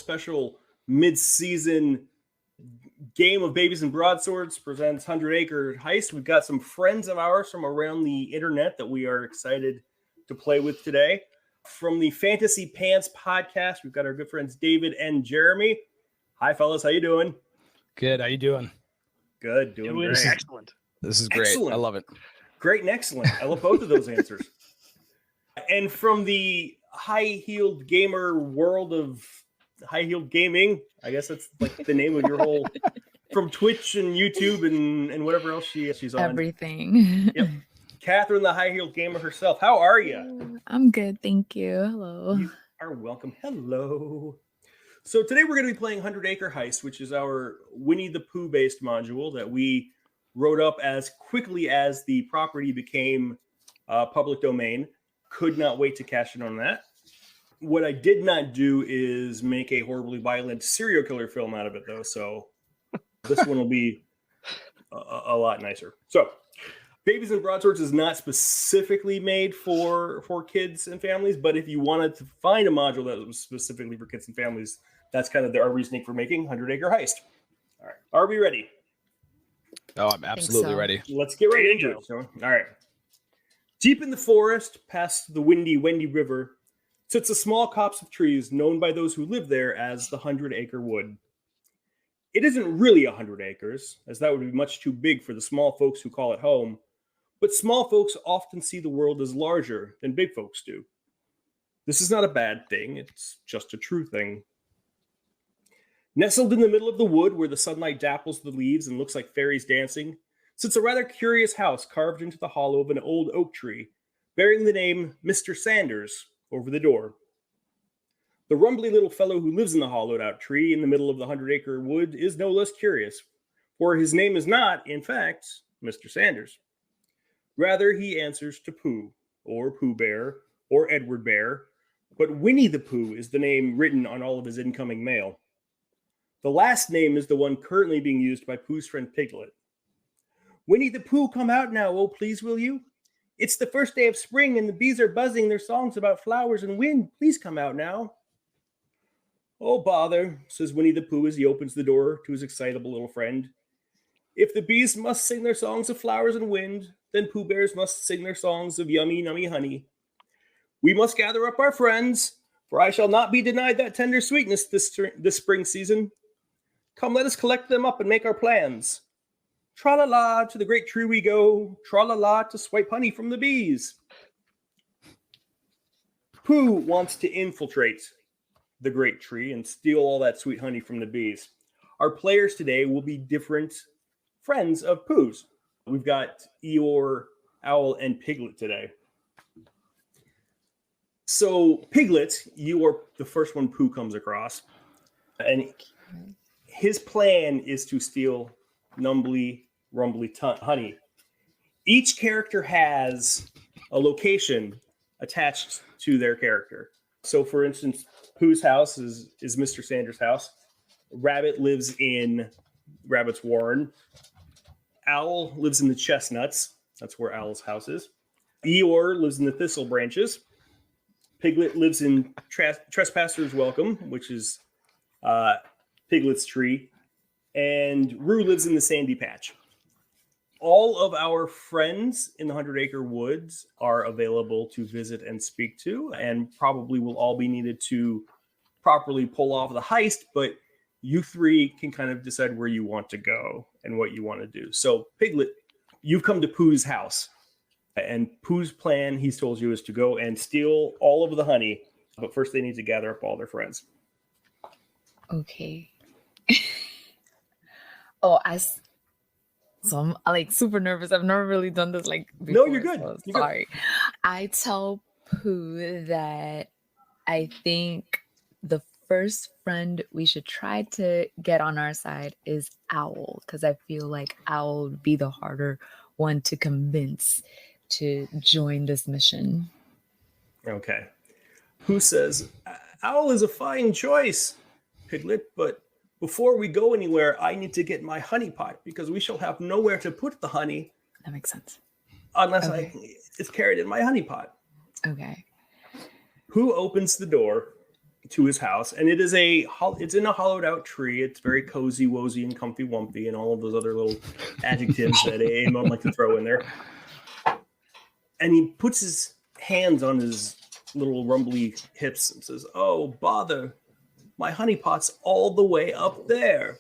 special mid-season game of Babies and Broadswords presents 100 Acre Heist. We've got some friends of ours from around the internet that we are excited to play with today. From the Fantasy Pants podcast, we've got our good friends David and Jeremy. Hi, fellas. How you doing? Good. How you doing? Good. Doing great. Excellent. This is great. Excellent. I love it. Great and excellent. I love both of those answers. And from the high-heeled gamer world of high-heeled gaming, I guess that's like the name of your whole, from Twitch and YouTube and whatever else she's on. Everything. Yep. Katherine, the high-heeled gamer herself. How are you? I'm good, thank you. Hello. You are welcome. Hello. So today we're going to be playing 100 Acre Heist, which is our Winnie the Pooh-based module that we wrote up as quickly as the property became public domain. Could not wait to cash in on that. What I did not do is make a horribly violent serial killer film out of it, though. So this one will be a lot nicer. So Babies and Broadswords is not specifically made for kids and families, but if you wanted to find a module that was specifically for kids and families, that's kind of our reasoning for making 100 Acre Heist. All right. Are we ready? Oh, I'm absolutely ready. Let's get right into it. So, all right. Deep in the forest, past the windy river, sits a small copse of trees known by those who live there as the 100 Acre Wood. It isn't really 100 acres, as that would be much too big for the small folks who call it home, but small folks often see the world as larger than big folks do. This is not a bad thing, it's just a true thing. Nestled in the middle of the wood, where the sunlight dapples the leaves and looks like fairies dancing, sits a rather curious house carved into the hollow of an old oak tree, bearing the name Mr. Sanders over the door. The rumbly little fellow who lives in the hollowed-out tree in the middle of the 100 Acre Wood is no less curious, for his name is not, in fact, Mr. Sanders. Rather, he answers to Pooh, or Pooh Bear, or Edward Bear, but Winnie the Pooh is the name written on all of his incoming mail. The last name is the one currently being used by Pooh's friend Piglet. Winnie the Pooh, come out now, oh please will you? It's the first day of spring and the bees are buzzing their songs about flowers and wind. Please come out now. Oh bother, says Winnie the Pooh as he opens the door to his excitable little friend. If the bees must sing their songs of flowers and wind, then Pooh Bears must sing their songs of yummy, nummy honey. We must gather up our friends, for I shall not be denied that tender sweetness this spring season. Come, let us collect them up and make our plans. Tra-la-la, to the great tree we go. Tra-la-la, to swipe honey from the bees. Pooh wants to infiltrate the great tree and steal all that sweet honey from the bees. Our players today will be different friends of Pooh's. We've got Eeyore, Owl, and Piglet today. So, Piglet, you are the first one Pooh comes across. And his plan is to steal numbly, rumbly honey. Each character has a location attached to their character. So, for instance, Pooh's house is Mr. Sanders' house. Rabbit lives in Rabbit's warren. Owl lives in the chestnuts. That's where Owl's house is. Eeyore lives in the thistle branches. Piglet lives in Trespasser's Welcome, which is Piglet's tree. And Roo lives in the sandy patch. All of our friends in the 100 Acre Woods are available to visit and speak to, and probably will all be needed to properly pull off the heist, but you three can kind of decide where you want to go and what you want to do. So, Piglet, you've come to Pooh's house, and Pooh's plan, he's told you, is to go and steal all of the honey, but first they need to gather up all their friends. Okay. So I'm like super nervous. I've never really done this like before. No, you're good. So You're sorry. Good. I tell Pooh that I think the first friend we should try to get on our side is Owl, because I feel like Owl would be the harder one to convince to join this mission. Okay. Pooh says, Owl is a fine choice, Piglet, but before we go anywhere, I need to get my honey pot because we shall have nowhere to put the honey. That makes sense. Unless it's carried in my honey pot. Okay. Pooh opens the door. to his house, and it's in a hollowed out tree. It's very cozy, wozy, and comfy wumpy, and all of those other little adjectives that Aemon like to throw in there. And he puts his hands on his little rumbly hips and says, "Oh, bother, my honeypot's all the way up there."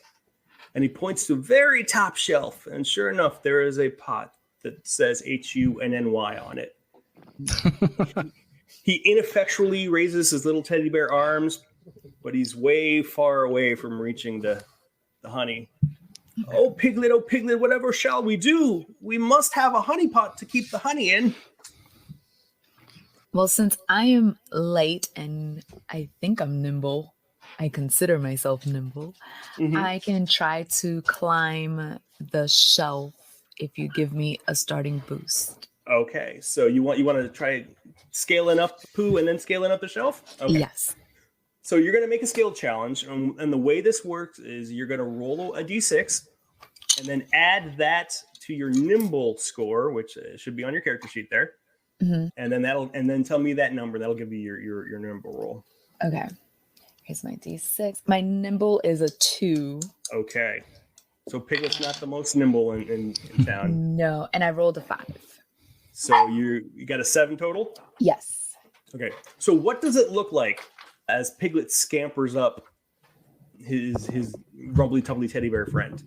And he points to a very top shelf, and sure enough, there is a pot that says HUNNY on it. He ineffectually raises his little teddy bear arms, but he's way far away from reaching the honey. Oh, Piglet, whatever shall we do? We must have a honey pot to keep the honey in. Well, since I am late and I think I'm nimble, I consider myself nimble, I can try to climb the shelf if you give me a starting boost. Okay, so you want to try scaling up Pooh and then scaling up the shelf? Okay. Yes. So you're going to make a skill challenge, and the way this works is you're going to roll a d6 and then add that to your nimble score, which should be on your character sheet there. And then tell me that number. That'll give you your nimble roll. Okay. Here's my d6. My nimble is a 2. Okay. So Piglet's not the most nimble in town. No, and I rolled a 5. So you got a 7 total? Yes. Okay. So what does it look like as Piglet scampers up his rumbly tumbly teddy bear friend?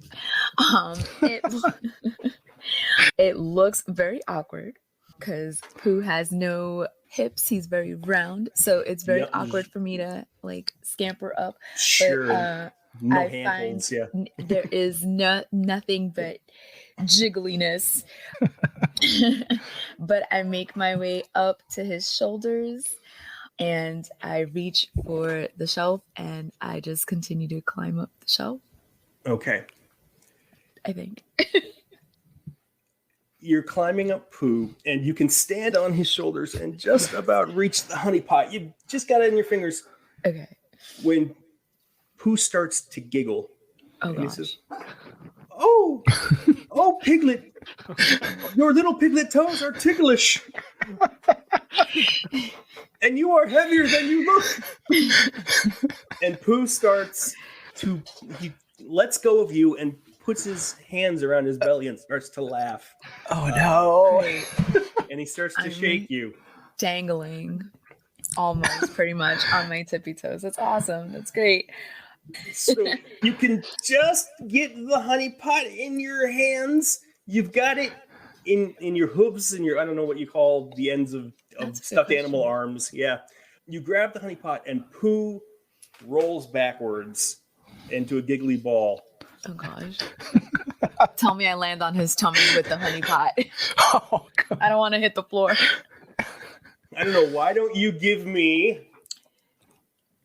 It looks very awkward because Pooh has no hips. He's very round, so it's very awkward for me to like scamper up. Sure. But, no I handholds, find there is nothing but jiggliness. But I make my way up to his shoulders and I reach for the shelf and I just continue to climb up the shelf. Okay. I think. You're climbing up Pooh, and you can stand on his shoulders and just about reach the honey pot. You just got it in your fingers. Okay. When Pooh starts to giggle. Oh, and gosh. he says, Oh, Piglet, your little piglet toes are ticklish. And you are heavier than you look. And Pooh he lets go of you and puts his hands around his belly and starts to laugh. Oh, no. And he starts to shake you. Dangling almost pretty much on my tippy toes. That's awesome. That's great. So you can just get the honey pot in your hands. You've got it in your hooves and I don't know what you call the ends of stuffed animal arms. Yeah. You grab the honey pot and Pooh rolls backwards into a giggly ball. Oh gosh. Tell me I land on his tummy with the honey pot. Oh, God. I don't want to hit the floor. I don't know. Why don't you give me...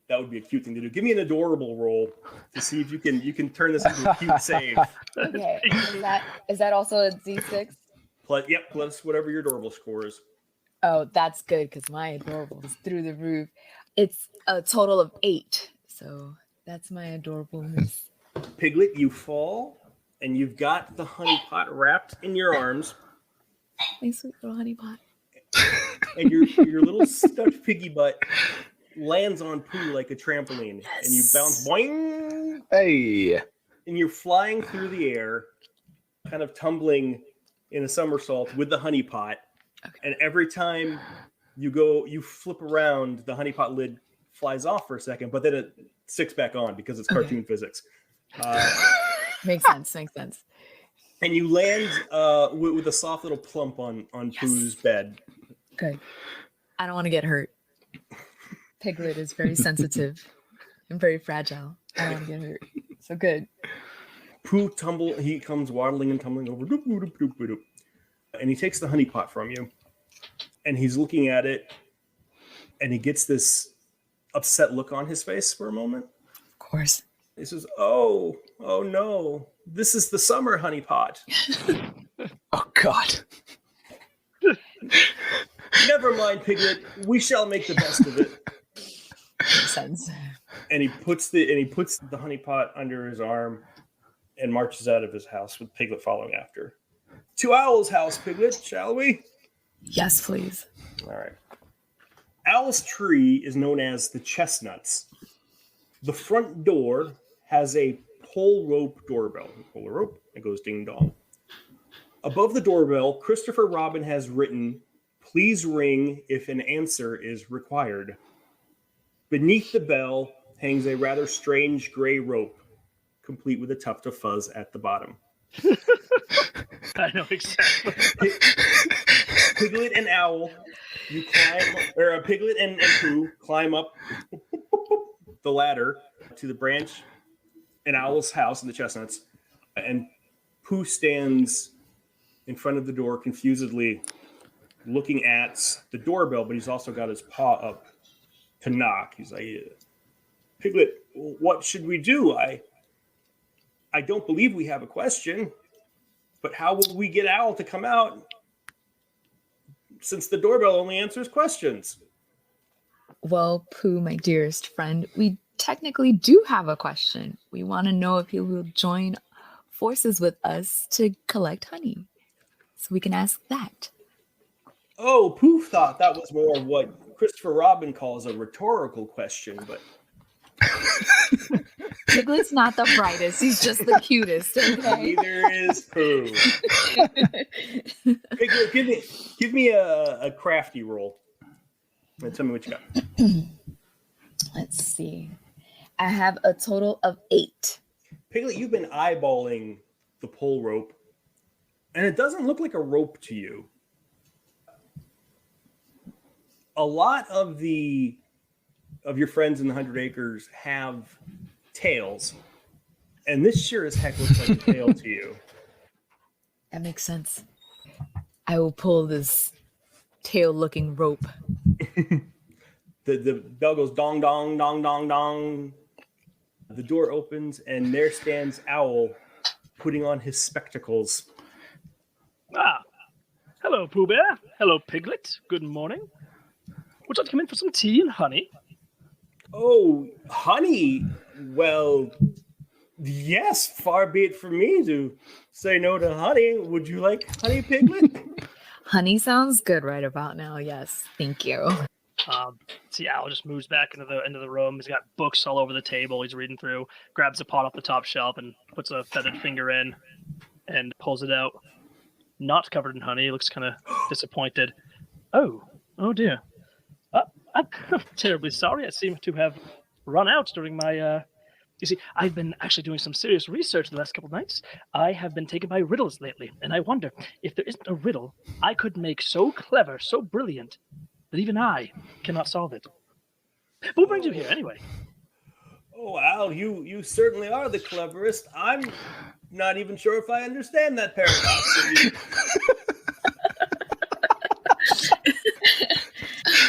That would be a cute thing to do. Give me an adorable roll to see if you can turn this into a cute save. Okay. Is that also a D6? Plus whatever your adorable score is. Oh, that's good because my adorable is through the roof. It's a total of 8. So that's my adorableness. Piglet, you fall, and you've got the honey pot wrapped in your arms. My sweet little honey pot. And your little stuffed piggy butt lands on Pooh like a trampoline. Yes. And you bounce, boing! Hey! And you're flying through the air, kind of tumbling in a somersault with the honey pot. Okay. And every time you flip around, the honey pot lid flies off for a second, but then it sticks back on because it's cartoon physics. Makes sense. And you land with a soft little plump on Pooh's bed. Good. I don't want to get hurt. Piglet is very sensitive and very fragile. I don't want to get hurt. So good. Pooh he comes waddling and tumbling over. Doop, doop, doop, doop, doop. And he takes the honey pot from you. And he's looking at it. And he gets this upset look on his face for a moment. Of course. He says, oh no. This is the summer honey pot. Oh, God. Never mind, Piglet. We shall make the best of it. Makes sense. And he puts the honey pot under his arm and marches out of his house with Piglet following after. To Owl's house, Piglet, shall we? Yes, please. All right. Owl's tree is known as the Chestnuts. The front door has a pull rope doorbell. You pull a rope, it goes ding dong. Above the doorbell, Christopher Robin has written, "Please ring if an answer is required." Beneath the bell hangs a rather strange gray rope, complete with a tuft of fuzz at the bottom. I know exactly. Piglet and Owl, Piglet and Pooh climb up the ladder to the branch in Owl's house in the Chestnuts, and Pooh stands in front of the door confusedly looking at the doorbell, but he's also got his paw up to knock. He's like, "Piglet, what should we do? I don't believe we have a question, but how will we get Owl to come out since the doorbell only answers questions?" Well, Pooh, my dearest friend, we technically do have a question. We want to know if he will join forces with us to collect honey. So we can ask that. Oh, Pooh thought that was more of what Christopher Robin calls a rhetorical question, but Piglet's not the brightest. He's just the cutest, okay? neither is Pooh. Piglet, give me a crafty roll. And tell me what you got. Let's see. I have a total of 8. Piglet, you've been eyeballing the pole rope, and it doesn't look like a rope to you. A lot of your friends in the 100 Acres have tails, and this sure as heck looks like a tail to you. That makes sense. I will pull this tail-looking rope. The bell goes dong, dong, dong, dong, dong. The door opens, and there stands Owl, putting on his spectacles. Ah, hello, Pooh Bear. Hello, Piglet. Good morning. Would you like to come in for some tea and honey? Oh, honey? Well, yes, far be it from me to say no to honey. Would you like honey, Piglet? Honey sounds good right about now. Yes, thank you. See, Owl just moves back into the room. He's got books all over the table. He's reading through, grabs a pot off the top shelf, and puts a feathered finger in, and pulls it out. Not covered in honey. He looks kind of disappointed. Oh dear. I'm terribly sorry. I seem to have run out during my. You see, I've been actually doing some serious research the last couple of nights. I have been taken by riddles lately, and I wonder if there isn't a riddle I could make so clever, so brilliant, that even I cannot solve it. Who brings you here, anyway? Oh, Al, you certainly are the cleverest. I'm not even sure if I understand that paradox.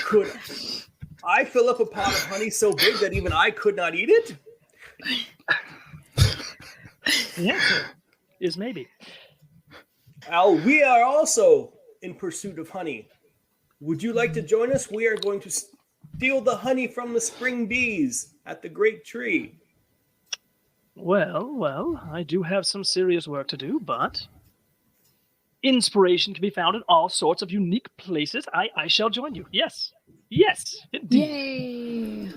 Could I fill up a pot of honey so big that even I could not eat it? The answer is maybe. Al, we are also in pursuit of honey. Would you like to join us? We are going to steal the honey from the spring bees at the great tree. Well, I do have some serious work to do, but inspiration can be found in all sorts of unique places. I shall join you. Yes, indeed. Yay!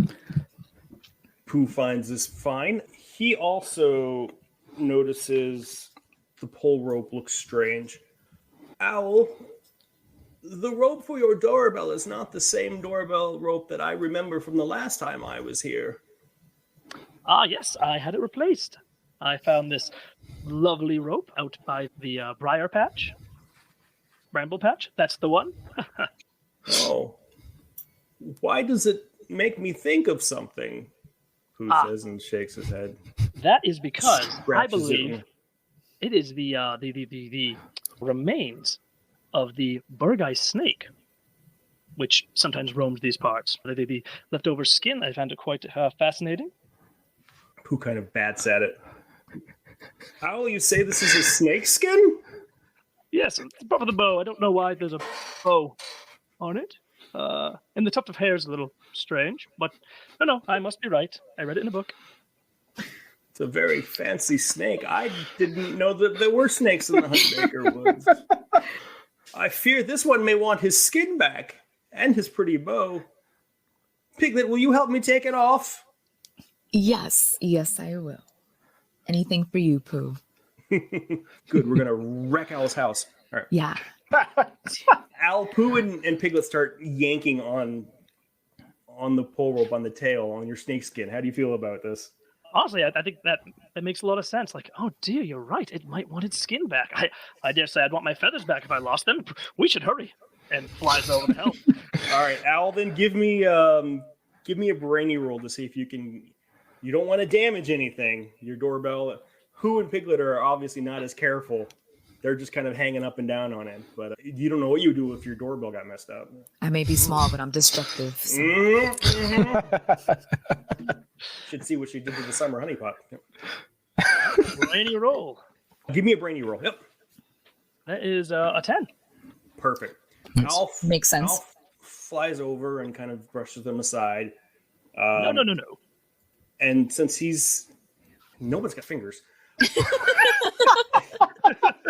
Pooh finds this fine. He also notices the pole rope looks strange. Owl, the rope for your doorbell is not the same doorbell rope that I remember from the last time I was here. Ah, yes, I had it replaced. I found this lovely rope out by the bramble patch. That's the one. Oh. Why does it make me think of something? Pooh says and shakes his head. That is because I Scratches believe it is the remains of the Burgai snake, which sometimes roams these parts. The leftover skin, I found it quite fascinating. Pooh kind of bats at it. How will you say this is a snake skin? Yes, it's above the bow. I don't know why there's a bow on it. And the tuft of hair is a little strange, but no, I must be right. I read it in a book. It's a very fancy snake. I didn't know that there were snakes in the 100 Acre Woods. I fear this one may want his skin back and his pretty bow. Piglet, will you help me take it off? Yes, I will. Anything for you, Pooh. Good, we're gonna wreck Owl's house. All right. Yeah. Owl, Pooh, and Piglet start yanking on the pole rope on the tail on your snake skin. How do you feel about this? Honestly, I think that makes a lot of sense. Like, oh dear, you're right. It might want its skin back. I dare say I'd want my feathers back if I lost them. We should hurry. And flies over to help. All right, Owl, then give me a brainy roll to see if you can. You don't want to damage anything. Your doorbell. Pooh and Piglet are obviously not as careful. They're just kind of hanging up and down on it. But you don't know what you do if your doorbell got messed up. I may be small, but I'm destructive. So. Should see what she did to the summer honey pot. Yep. Brainy roll. Give me a brainy roll. Yep. That is a 10. Perfect. Owl Makes sense. Owl flies over and kind of brushes them aside. No. And since no one's got fingers.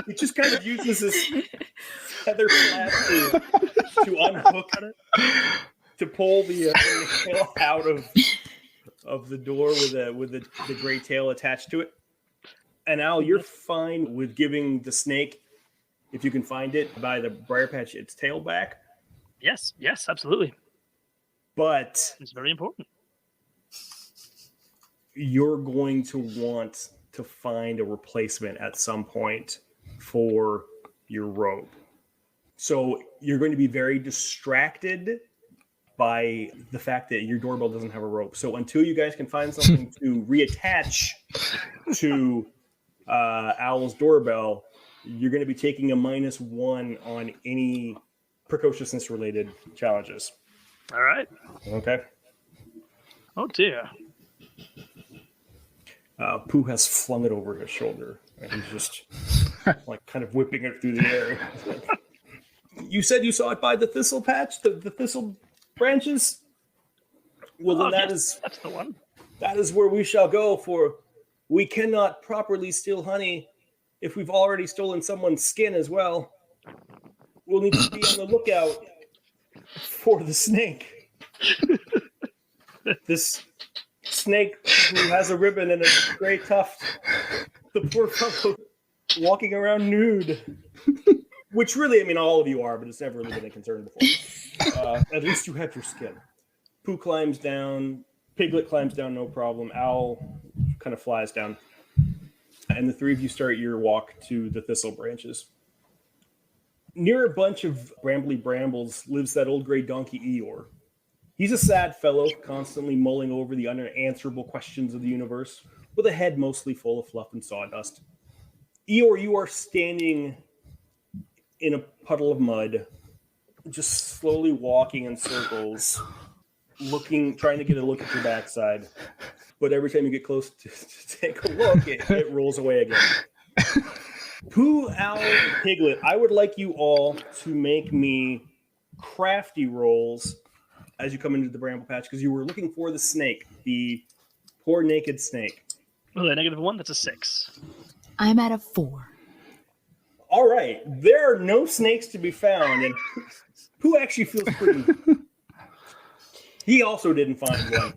It just kind of uses his feather flap to unhook it, to pull the tail out of the door with the gray tail attached to it. And Al, you're fine with giving the snake, if you can find it, by the briar patch, its tail back. Yes, absolutely. But It's very important. you're going to want to find a replacement at some point for your rope. So you're going to be very distracted by the fact that your doorbell doesn't have a rope. So until you guys can find something to reattach to Owl's doorbell, you're going to be taking a -1 on any precociousness related challenges. All right. Okay. Oh dear. Pooh has flung it over his shoulder, and he's just like kind of whipping it through the air. You said you saw it by the thistle patch, the thistle branches? Well, then that's the one. that is where we shall go, for we cannot properly steal honey if we've already stolen someone's skin as well. We'll need to be on the lookout for the snake. This snake who has a ribbon and a gray tuft. The poor fellow walking around nude. Which really, I mean, all of you are, but it's never really been a concern before. At least you have your skin. Pooh climbs down. Piglet climbs down, no problem. Owl kind of flies down. And the three of you start your walk to the thistle branches. Near a bunch of brambly brambles lives that old gray donkey Eeyore. He's a sad fellow, constantly mulling over the unanswerable questions of the universe, with a head mostly full of fluff and sawdust. Eeyore, you are standing in a puddle of mud, just slowly walking in circles, trying to get a look at your backside. But every time you get close to take a look, it rolls away again. Pooh, Owl, and Piglet, I would like you all to make me crafty rolls as you come into the bramble patch, because you were looking for the snake, the poor naked snake. Oh, a -1, that's a 6. I'm at a 4. All right, there are no snakes to be found, and Pooh actually feels pretty. He also didn't find one.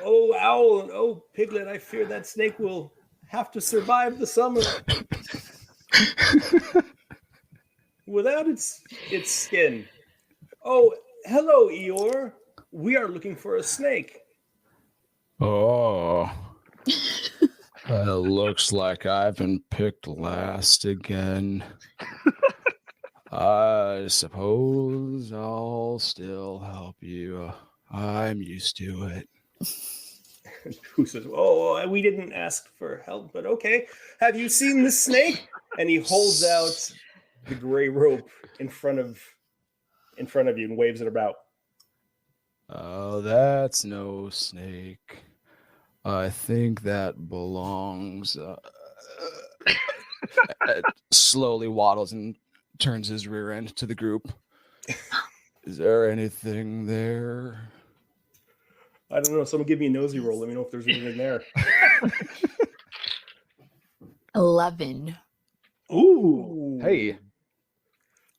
Oh, Owl, and oh, Piglet, I fear that snake will have to survive the summer without its skin. Oh, hello, Eeyore. We are looking for a snake. Oh. It looks like I've been picked last again. I suppose I'll still help you. I'm used to it. Who says, oh, we didn't ask for help, but okay. Have you seen the snake? And he holds out the gray rope in front of you and waves it about. Oh, that's no snake. I think that belongs. Slowly waddles and turns his rear end to the group. Is there anything there? I don't know. Someone give me a nosy roll. Let me know if there's anything there. 11. Ooh. Hey.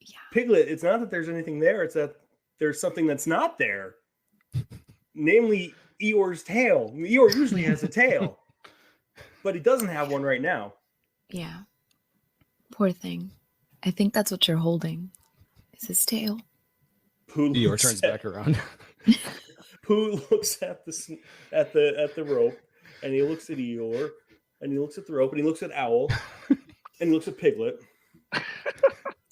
Yeah. Piglet, it's not that there's anything there, it's that there's something that's not there. Namely, Eeyore's tail. Eeyore usually has a tail, but he doesn't have one right now. Yeah. Poor thing. I think that's what you're holding. Is his tail. Eeyore turns back around. Pooh looks at the rope, and he looks at Eeyore, and he looks at the rope, and he looks at Owl, and he looks at Piglet.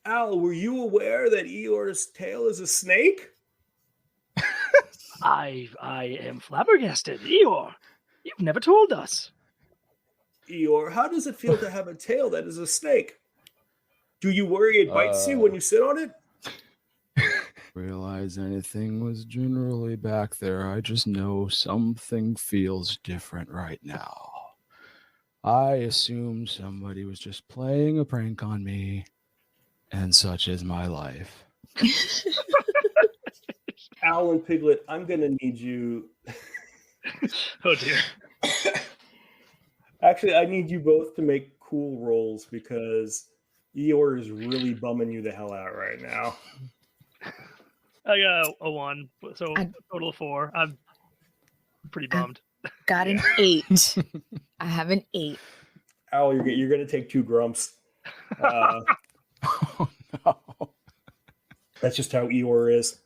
Owl, were you aware that Eeyore's tail is a snake? I am flabbergasted. Eeyore, you've never told us. Eeyore, how does it feel to have a tail that is a snake? Do you worry it bites you when you sit on it? Realize anything was generally back there. I just know something feels different right now. I assume somebody was just playing a prank on me, and such is my life. Owl and Piglet, I'm going to need you. Oh, dear. Actually, I need you both to make cool rolls because Eeyore is really bumming you the hell out right now. I got a 1, so total of 4. I'm pretty bummed. Got an 8. I have an 8. Owl, you're going to take 2 grumps. Oh, no. That's just how Eeyore is.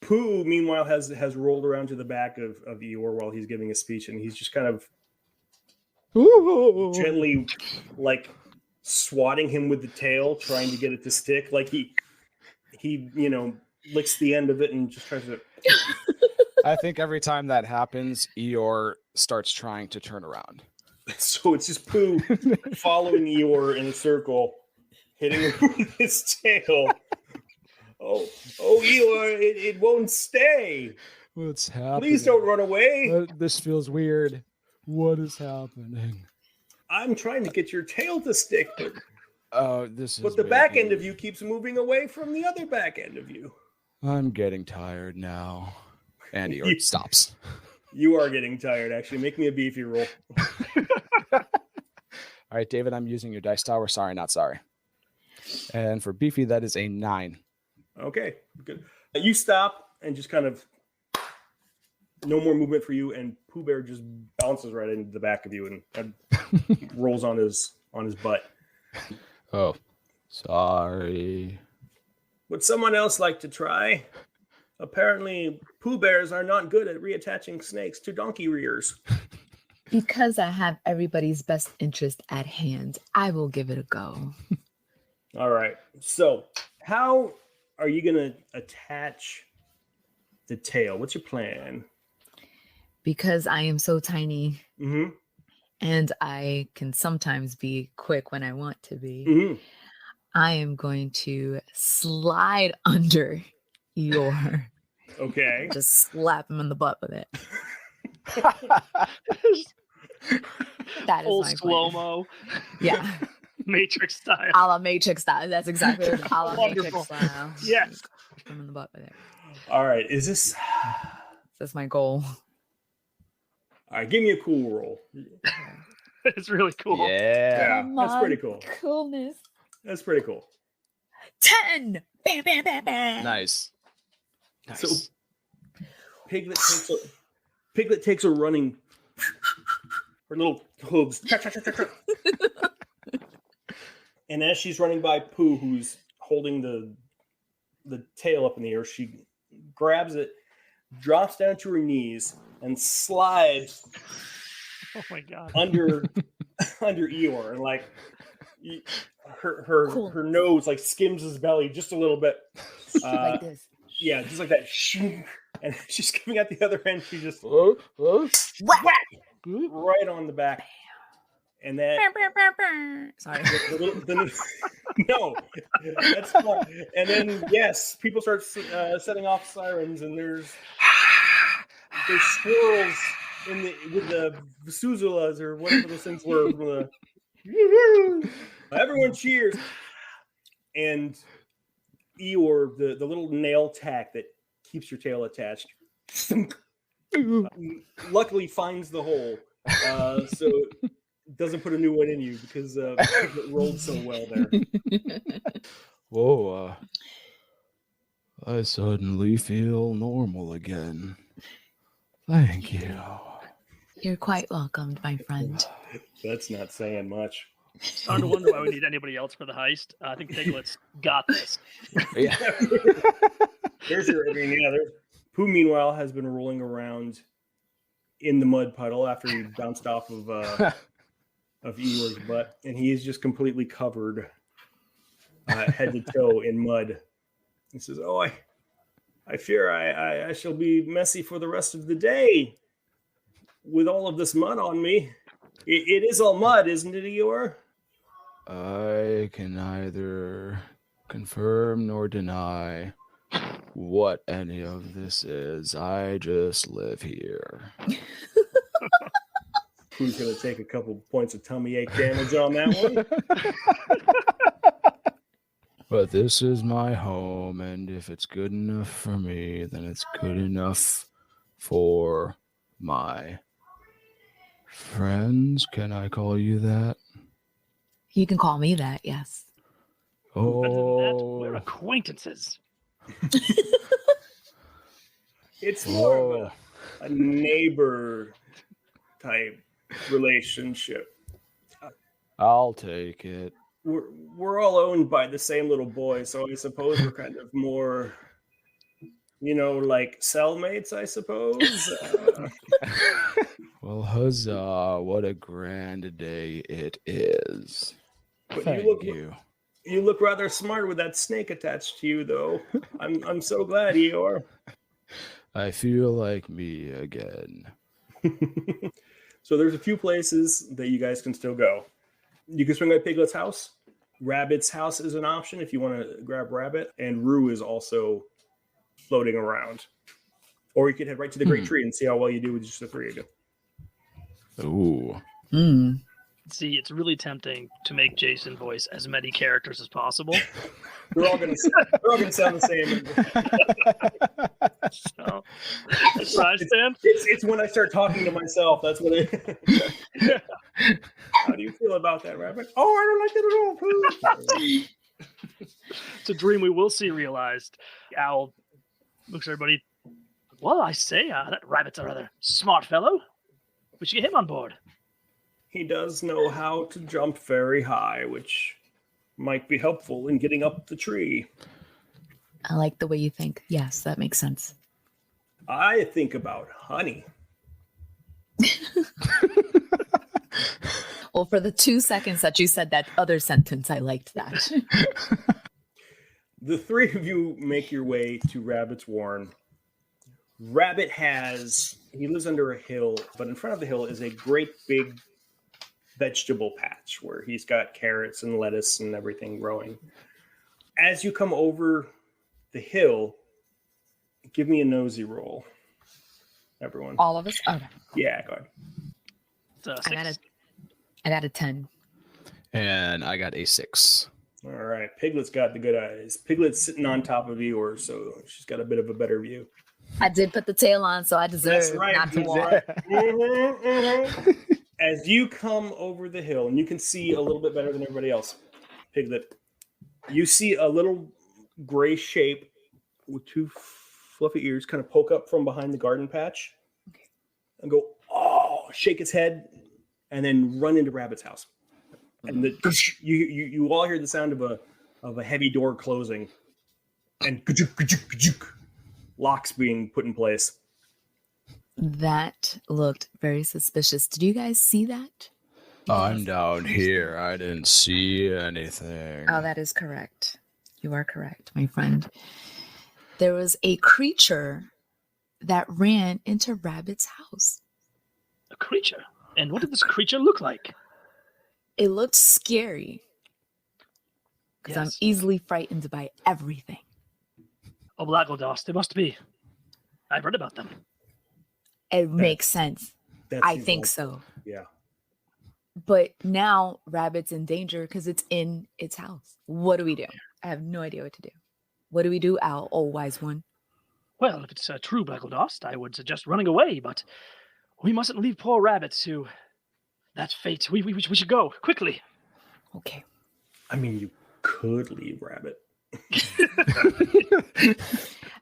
Pooh, meanwhile, has rolled around to the back of Eeyore while he's giving a speech, and he's just kind of gently, like, swatting him with the tail, trying to get it to stick. Like he licks the end of it and just tries to. I think every time that happens, Eeyore starts trying to turn around. So it's just Pooh following Eeyore in a circle, hitting him with his tail. Oh, Eeyore, it won't stay. What's happening? Please don't run away. This feels weird. What is happening? I'm trying to get your tail to stick, but the back end of you keeps moving away from the other back end of you. I'm getting tired now. And Eeyore stops. You are getting tired, actually. Make me a beefy roll. All right, David, I'm using your dice tower. Sorry, not sorry. And for beefy, that is a 9. Okay, good. You stop and just kind of no more movement for you, and Pooh Bear just bounces right into the back of you and rolls on his butt. Oh, sorry. Would someone else like to try? Apparently, Pooh Bears are not good at reattaching snakes to donkey rears. Because I have everybody's best interest at hand, I will give it a go. All right. So, how are you going to attach the tail? What's your plan? Because I am so tiny, Mm-hmm. and I can sometimes be quick when I want to be, Mm-hmm. I am going to slide under Eeyore. Okay. Just slap him in the butt with it. That is Full my slow-mo. plan. Yeah. Matrix style. A la Matrix style. That's exactly what a la Wonderful. Matrix style. Yes. Slap him in the butt with it. All right. Is this... That's my goal. All right. Give me a cool roll. It's really cool. Yeah. Come That's on, pretty cool. Coolness. That's pretty cool. 10. Bam, bam, bam, bam. Nice. So Piglet takes a running. Her little hooves. And as she's running by Pooh, who's holding the tail up in the air, she grabs it, drops down to her knees, and slides Oh my god. under Eeyore, and like her nose like skims his belly just a little bit. Like this. Yeah, just like that. And she's coming at the other end. She just Whack. right on the back. And that Sorry. no, that's fun. And then yes, people start setting off sirens, and there's squirrels with the Suzulas or whatever those things were. Everyone cheers, and Eeyore, the little nail tack that keeps your tail attached, luckily finds the hole, so it doesn't put a new one in you because Piglet rolled so well there. Whoa, I suddenly feel normal again. Thank you. You're quite welcomed, my friend. That's not saying much. Starting to wonder why we need anybody else for the heist. I think Piglet's got this. Yeah. There's Pooh, meanwhile, has been rolling around in the mud puddle after he bounced off of Eeyore's butt, and he is just completely covered head to toe in mud. He says, "Oh, I fear I shall be messy for the rest of the day with all of this mud on me. It is all mud, isn't it, Eeyore?" I can neither confirm nor deny what any of this is. I just live here. Who's going to take a couple points of tummy ache damage on that one? But this is my home, and if it's good enough for me, then it's good enough for my friends. Can I call you that? You can call me that, yes. Other than that, Oh, we're acquaintances. It's more of a neighbor type relationship. I'll take it. We're all owned by the same little boy, so I suppose we're kind of more, like cellmates, I suppose. Well, huzzah, what a grand day it is. But Thank you. You look rather smart with that snake attached to you, though. I'm so glad, Eeyore. I feel like me again. So there's a few places that you guys can still go. You can swing by Piglet's house. Rabbit's house is an option if you want to grab Rabbit. And Roo is also floating around. Or you could head right to the Great Tree and see how well you do with just the three of you. Ooh. See, it's really tempting to make Jason voice as many characters as possible. They're all gonna sound the same. So, that's where I stand. It's when I start talking to myself. That's what How do you feel about that, Rabbit? Oh, I don't like it at all, Pooh. It's a dream we will see realized. Owl looks at everybody. Well, I say, that Rabbit's a rather smart fellow. We should get him on board. He does know how to jump very high, which might be helpful in getting up the tree. I like the way you think. Yes, that makes sense. I think about honey. Well, for the 2 seconds that you said that other sentence, I liked that. The three of you make your way to Rabbit's warren. Rabbit he lives under a hill, but in front of the hill is a great big vegetable patch where he's got carrots and lettuce and everything growing. As you come over the hill, give me a nosy roll, everyone. All of us? Okay. Yeah, go ahead. I got a 10. And I got a 6. All right. Piglet's got the good eyes. Piglet's sitting on top of Eeyore, so she's got a bit of a better view. I did put the tail on, so I deserve not to walk. As you come over the hill, and you can see a little bit better than everybody else, Piglet, you see a little gray shape with two fluffy ears kind of poke up from behind the garden patch and go, oh, shake its head, and then run into Rabbit's house. And you all hear the sound of a heavy door closing and locks being put in place. That looked very suspicious. Did you guys see that? I'm down here. I didn't see anything. Oh, that is correct. You are correct, my friend. There was a creature that ran into Rabbit's house. A creature? And what did this creature look like? It looked scary. Because I'm easily frightened by everything. Oh, Blackledos, they must be. I've read about them. It makes sense. I think so. Yeah. But now Rabbit's in danger because it's in its house. What do we do? I have no idea what to do. What do we do, Owl? Oh, wise one. Well, if it's true, Blackledos, I would suggest running away, but we mustn't leave poor Rabbit to that fate. We should go quickly. Okay. I mean, you could leave Rabbit.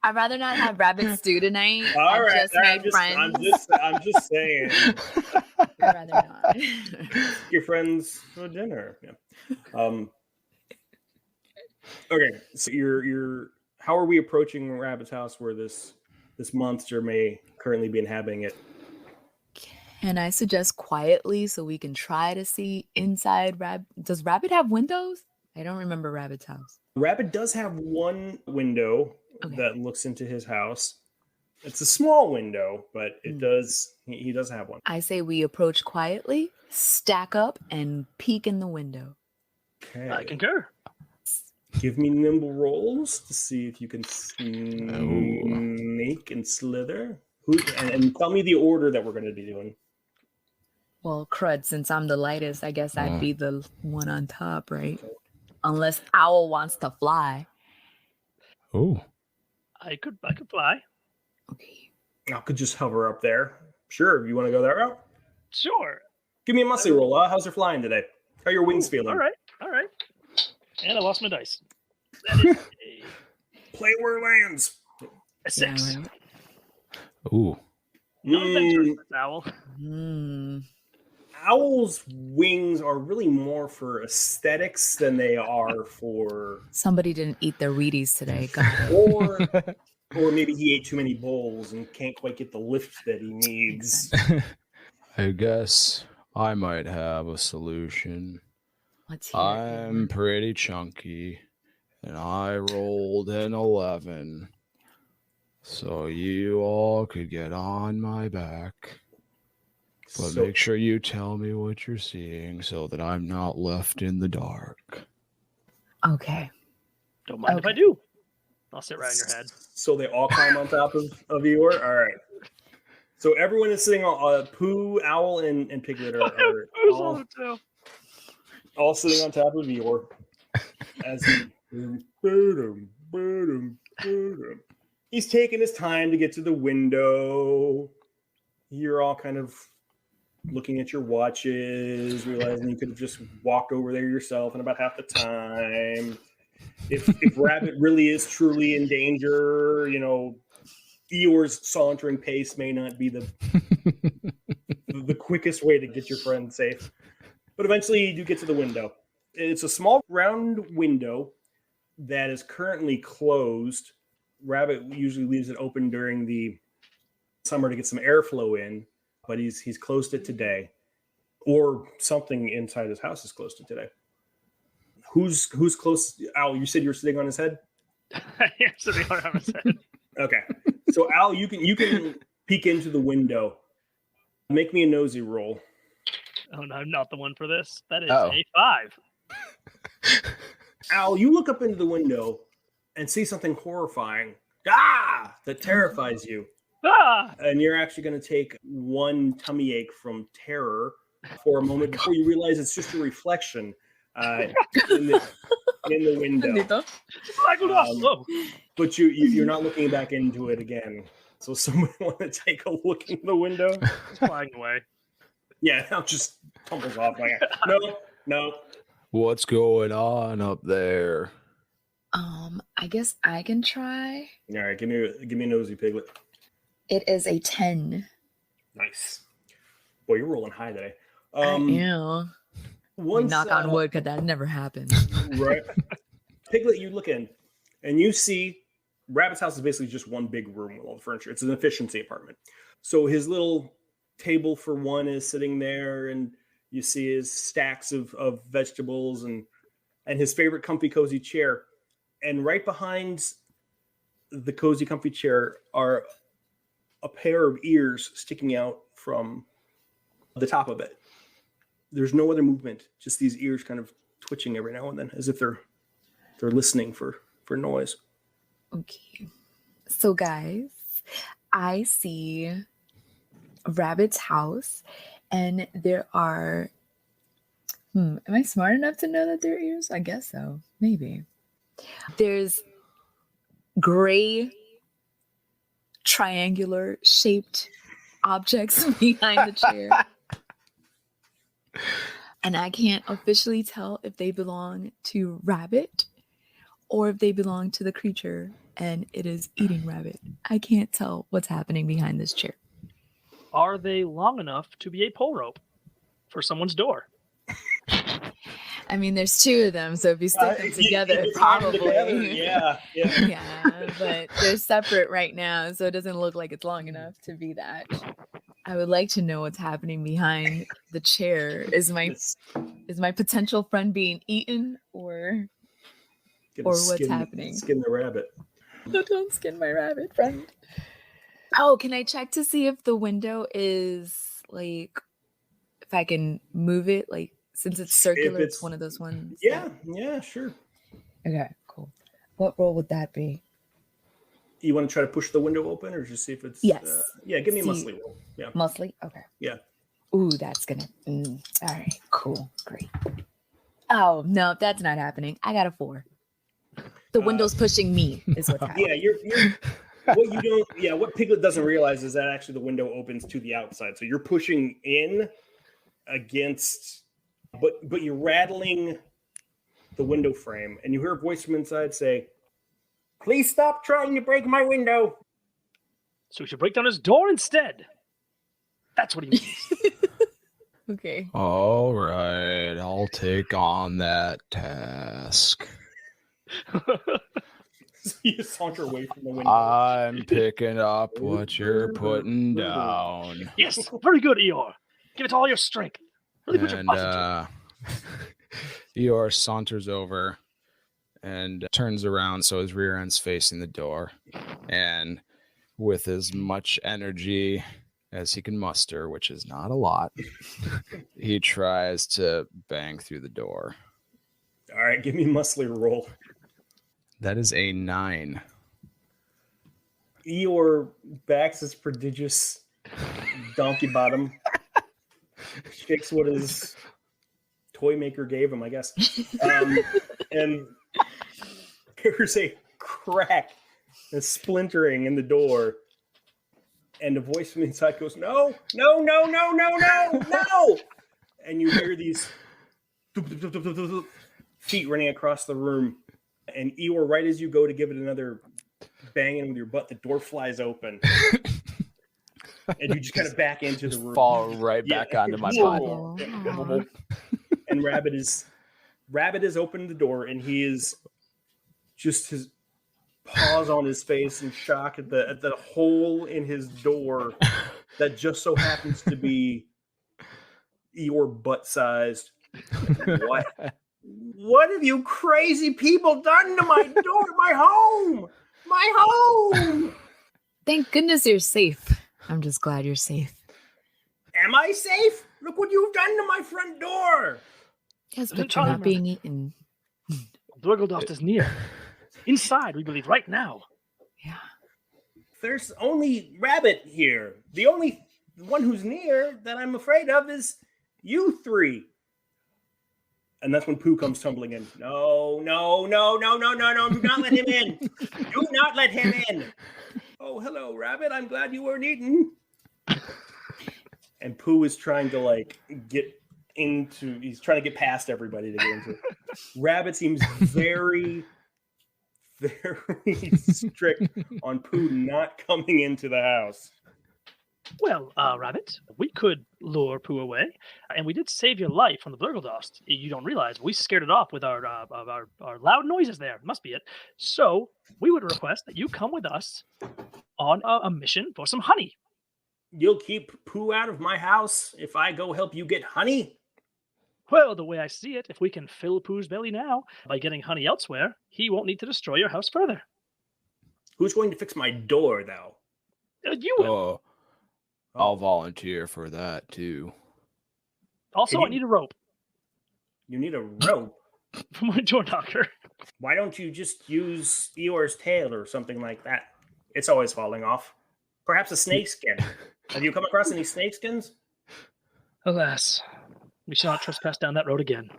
I'd rather not have rabbit stew tonight. All right, just made friends. I'm just saying. I'd rather not. Your friends for dinner. Yeah. Okay, so you're how are we approaching Rabbit's house where this monster may currently be inhabiting it? Can I suggest quietly so we can try to see inside Does Rabbit have windows? I don't remember Rabbit's house. Rabbit does have one window Okay. that looks into his house. It's a small window, but it does. He does have one. I say we approach quietly, stack up, and peek in the window. Okay. I concur. Give me nimble rolls to see if you can snake and slither. And tell me the order that we're going to be doing. Well, crud, since I'm the lightest, I guess I'd be the one on top, right? Unless Owl wants to fly. Oh. I could fly. Okay. I could just hover up there. Sure, if you want to go that route. Sure. Give me a muscle roll. How's your flying today? How are your wings feeling? All right. And I lost my dice. That is Play where it lands. a 6. Yeah, right. Ooh. No adventure for this owl. Owl's wings are really more for aesthetics than they are for... Somebody didn't eat their Wheaties today. Got it. Or maybe he ate too many bowls and can't quite get the lift that he needs. I guess I might have a solution. Let's hear it. I'm pretty chunky, and I rolled an 11. So you all could get on my back. But So- make sure you tell me what you're seeing so that I'm not left in the dark. Okay. Don't mind if Okay. I do. I'll sit right in your head. So they all climb on top of Eeyore? All right. So everyone is sitting on Pooh, Owl, and Piglet are Who's on it too? all sitting on top of Eeyore. As he's taking his time to get to the window. You're all kind of looking at your watches, realizing you could have just walked over there yourself in about half the time. If Rabbit really is truly in danger, you know, Eeyore's sauntering pace may not be the quickest way to get your friend safe. But eventually you do get to the window. It's a small round window that is currently closed. Rabbit usually leaves it open during the summer to get some airflow in, but he's closed it today. Or something inside his house is closed it today. Who's close? Al, you said you were sitting on his head? I am sitting on his head. Okay. So Al, you can peek into the window. Make me a nosy roll. Oh no, I'm not the one for this. That is Oh. a 5. Al, you look up into the window and see something horrifying. That terrifies you. Ah! And you're actually going to take one tummy ache from terror for a moment before you realize it's just a reflection in the window. Whoa. But you're not looking back into it again. So someone want to take a look in the window? It's flying away. Yeah, now it just tumbles off. Like, no. What's going on up there? I guess I can try. All right, give me a nosy, Piglet. It is a 10. Nice. Boy, you're rolling high today. I am. Once, Knock on wood, because that never happened. Right. Piglet, you look in and you see Rabbit's house is basically just one big room with all the furniture. It's an efficiency apartment. So his little table for one is sitting there, and you see his stacks of vegetables and his favorite comfy cozy chair. And right behind the cozy comfy chair are a pair of ears sticking out from the top of it. There's no other movement, just these ears kind of twitching every now and then as if they're listening for noise. Okay. So, guys, I see Rabbit's house, and there are... am I smart enough to know that there are ears? I guess so. Maybe. There's gray triangular shaped objects behind the chair. And I can't officially tell if they belong to Rabbit or if they belong to the creature and it is eating Rabbit. I can't tell what's happening behind this chair. Are they long enough to be a pole rope for someone's door? I mean, there's two of them, so if you stick them together, you tie them probably. together, yeah. Yeah, but they're separate right now, so it doesn't look like it's long enough to be that. I would like to know what's happening behind the chair. Is my potential friend being eaten, or what's happening? Skin the rabbit. No, don't skin my rabbit, friend. Oh, can I check to see if the window is like, if I can move it, like, since it's circular, it's one of those ones. Yeah, sure. Okay, cool. What roll would that be? You want to try to push the window open, or just see if it's... Yes. Give me a muscly roll. Yeah. Muscly? Okay. Yeah. Ooh, that's gonna... all right, cool, great. Oh, no, that's not happening. I got a 4. The window's pushing me, is what's happening. Yeah, you're... what Piglet doesn't realize is that actually the window opens to the outside. So you're pushing in against... But you're rattling the window frame, and you hear a voice from inside say, "Please stop trying to break my window." So we should break down his door instead. That's what he means. Okay. All right, I'll take on that task. You saunter away from the window. I'm picking up what you're putting down. Yes, very good, Eeyore. Give it all your strength. Really put your butt into it. Eeyore saunters over and turns around so his rear end's facing the door. And with as much energy as he can muster, which is not a lot, he tries to bang through the door. All right, give me a muscly roll. That is a 9. Eeyore backs his prodigious donkey bottom, shakes what his toy maker gave him, I guess. And there's a crack, a splintering in the door. And a voice from inside goes, "No, no, no, no, no, no, no!" And you hear these feet running across the room. And Eeyore, right as you go to give it another banging with your butt, the door flies open. And you just kind of back into the room. Fall right back onto my body. And Rabbit has opened the door, and he is just his paws on his face in shock at the hole in his door that just so happens to be Eeyore butt-sized. What have you crazy people done to my door, my home? My home! Thank goodness you're safe. I'm just glad you're safe. Am I safe? Look what you've done to my front door. Yes, but you're not being eaten. Blurgledost is near. Inside, we believe, right now. Yeah. There's only Rabbit here. The only one who's near that I'm afraid of is you three. And that's when Pooh comes tumbling in. No, no, no, no, no, no, no. Do not let him in. Do not let him in. Oh, hello, Rabbit. I'm glad you weren't eaten. And Pooh is trying to, he's trying to get past everybody to get into it. Rabbit seems very, very strict on Pooh not coming into the house. Well, Rabbit, we could lure Pooh away, and we did save your life from the Blurgledost. You don't realize we scared it off with our loud noises there. Must be it. So we would request that you come with us on a mission for some honey. You'll keep Pooh out of my house if I go help you get honey? Well, the way I see it, if we can fill Pooh's belly now by getting honey elsewhere, he won't need to destroy your house further. Who's going to fix my door, though? You will. Oh, I'll volunteer for that, too. Also, I need a rope. You need a rope? For my door knocker. Why don't you just use Eeyore's tail or something like that? It's always falling off. Perhaps a snakeskin. Have you come across any snakeskins? Alas, we shall not trespass down that road again.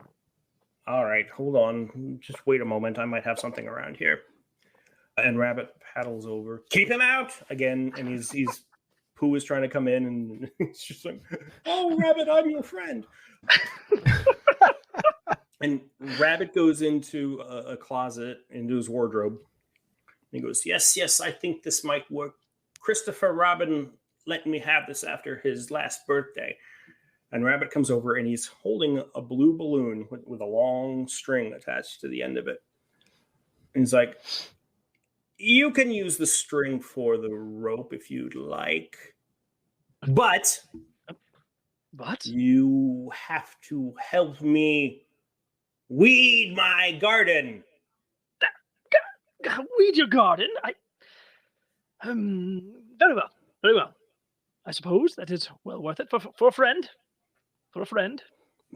All right, hold on. Just wait a moment. I might have something around here. And Rabbit paddles over. Keep him out! Again, and he's Pooh is trying to come in, and he's just like, "Oh, Rabbit, I'm your friend." And Rabbit goes into a closet, into his wardrobe. And he goes, yes, I think this might work. Christopher Robin let me have this after his last birthday. And Rabbit comes over and he's holding a blue balloon with a long string attached to the end of it. And he's like, you can use the string for the rope if you'd like. But you have to help me weed my garden. Weed your garden? Very well. I suppose that is well worth it for a friend. For a friend.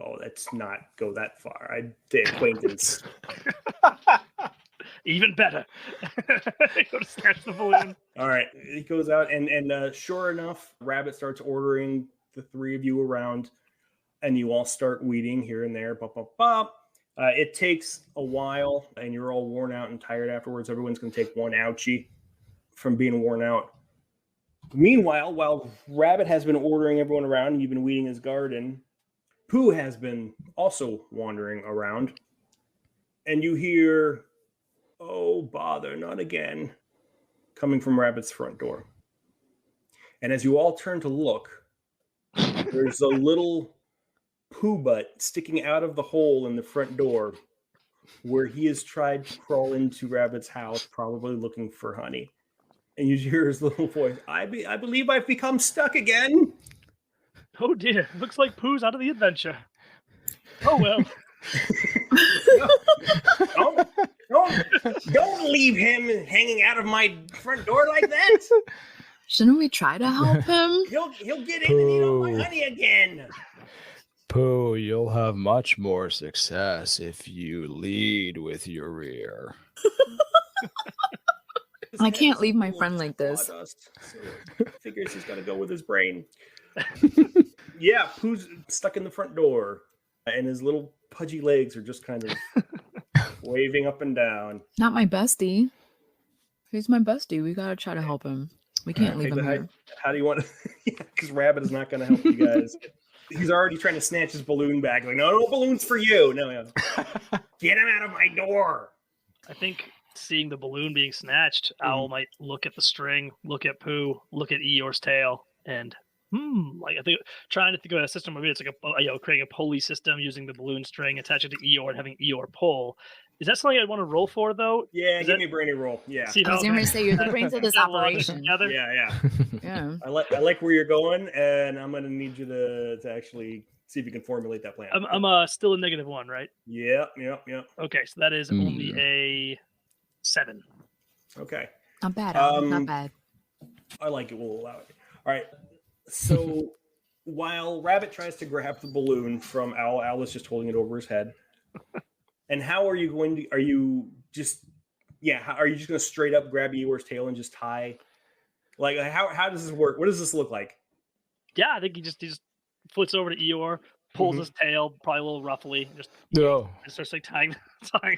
Oh, let's not go that far. I'd say acquaintance. Even better. They go to snatch the balloon. All right, he goes out, and sure enough, Rabbit starts ordering the three of you around, and you all start weeding here and there. Bop, bop, bop. It takes a while, and you're all worn out and tired afterwards. Everyone's going to take one ouchie from being worn out. Meanwhile, while Rabbit has been ordering everyone around, and you've been weeding his garden, Pooh has been also wandering around, and you hear, "Oh, bother, not again," coming from Rabbit's front door. And as you all turn to look, there's a little Pooh butt sticking out of the hole in the front door where he has tried to crawl into Rabbit's house, probably looking for honey. And you hear his little voice, I believe I've become stuck again. Oh dear, looks like Pooh's out of the adventure. Oh well. Don't leave him hanging out of my front door like that. Shouldn't we try to help him? He'll get in and eat all my honey again. Pooh, you'll have much more success if you lead with your rear. I can't leave my friend like this. So figures he's got to go with his brain. Yeah, Pooh's stuck in the front door, and his little pudgy legs are just kind of waving up and down. Not my bestie. He's my bestie. We gotta try to help him. We can't leave him here. How do you want to? Because Rabbit is not going to help you guys. He's already trying to snatch his balloon back. Like, no balloons for you. No. Get him out of my door. I think seeing the balloon being snatched, Owl might look at the string, look at Pooh, look at Eeyore's tail, and like I think trying to think of a system where it's like creating a pulley system using the balloon string, attaching to Eeyore and having Eeyore pull. Is that something I'd want to roll for though? Yeah, give me a brainy roll. Yeah. I was going to say you're the brains of this operation. Yeah. I like where you're going, and I'm going to need you to actually see if you can formulate that plan. I'm still a -1, right? Yep. Okay, so that is only a 7. Okay. Not bad. Not bad. I like it. We'll allow it. All right. So while Rabbit tries to grab the balloon from Owl is just holding it over his head. And how are you going to? Are you just going to straight up grab Eeyore's tail and just tie? Like how does this work? What does this look like? Yeah, I think he just flits over to Eeyore, pulls his tail, probably a little roughly, just starts like tying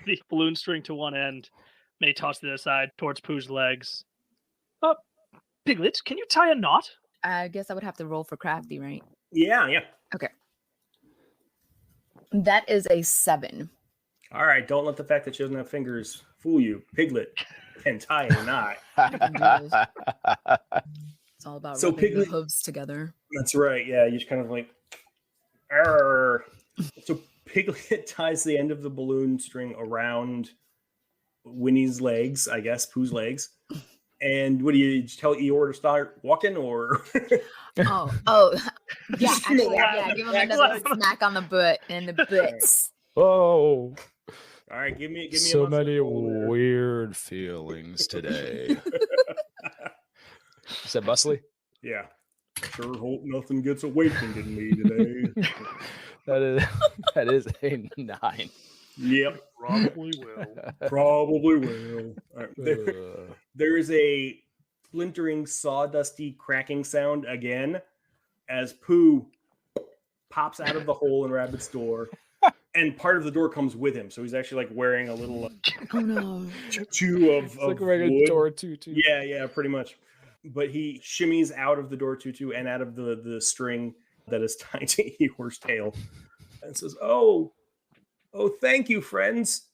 the balloon string to one end. May toss to the other side towards Pooh's legs. Piglet, can you tie a knot? I guess I would have to roll for crafty, right? Yeah. Okay. That is a 7. All right, don't let the fact that she doesn't have fingers fool you. Piglet can tie a knot. It's all about rubbing Piglet, the hooves together. That's right. Yeah, you just kind of like, arr. So Piglet ties the end of the balloon string around Winnie's legs, I guess, Pooh's legs. And what do you tell Eeyore to start walking, or? oh, yeah, give him another smack on the butt and the butts. Oh. All right, give me so many weird feelings today. Is that Busley? Yeah. Sure hope nothing gets awakened in me today. that is a 9. Yep. Probably will. All right. There is a splintering, sawdusty cracking sound again as Pooh pops out of the hole in Rabbit's door, and part of the door comes with him. So he's actually like wearing a little tutu of like a regular wood. door tutu. Yeah, pretty much. But he shimmies out of the door tutu and out of the string that is tied to Eeyore's tail, and says, "Oh, Oh, thank you, friends.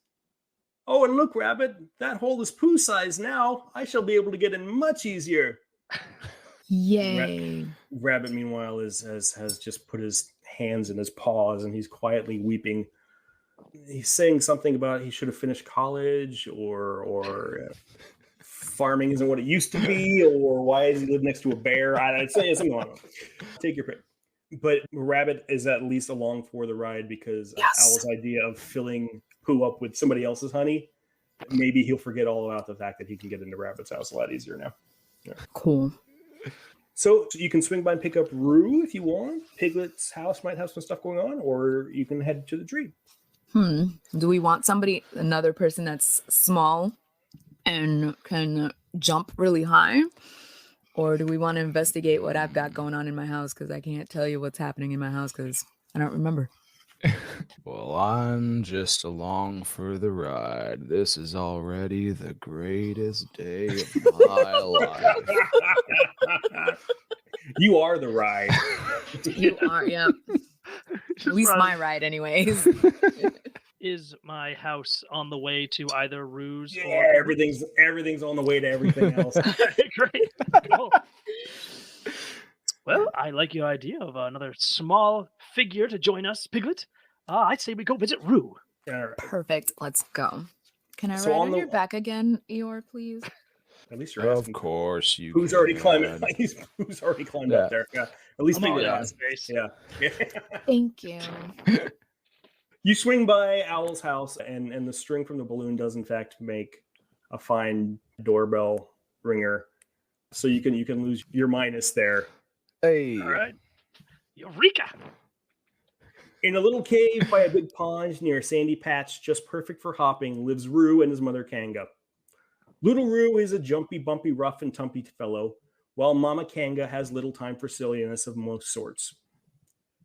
Oh, and look, Rabbit, that hole is Pooh size now. I shall be able to get in much easier. Yay. Rabbit, meanwhile, has just put his hands in his paws and he's quietly weeping. He's saying something about he should have finished college, or farming isn't what it used to be, or why does he live next to a bear? I'd say something along those. Take your pick. But Rabbit is at least along for the ride because Owl's idea of filling Pooh up with somebody else's honey, maybe he'll forget all about the fact that he can get into Rabbit's house a lot easier now. Yeah. Cool. So you can swing by and pick up Rue if you want. Piglet's house might have some stuff going on, or you can head to the tree. Do we want another person that's small and can jump really high? Or do we want to investigate what I've got going on in my house? Because I can't tell you what's happening in my house because I don't remember. Well, I'm just along for the ride. This is already the greatest day of my life. You are the ride. You are, yeah. At least my ride, anyways. Is my house on the way to either Rue's or everything's on the way to everything else. Great. Cool. Well, I like your idea of another small figure to join us, Piglet. I'd say we go visit Rue. All right. Perfect. Let's go. Can I ride on your back again, Eeyore, please? At least you're asking. Of course you Who's already climbing? Who's already climbed up there? Yeah. At least Piglet has space. Yeah. Thank you. You swing by Owl's house, and the string from the balloon does in fact make a fine doorbell ringer. So you can lose your minus there. Hey. All right. Eureka! In a little cave by a big pond near a sandy patch, just perfect for hopping, lives Rue and his mother Kanga. Little Rue is a jumpy, bumpy, rough and tumpy fellow, while Mama Kanga has little time for silliness of most sorts.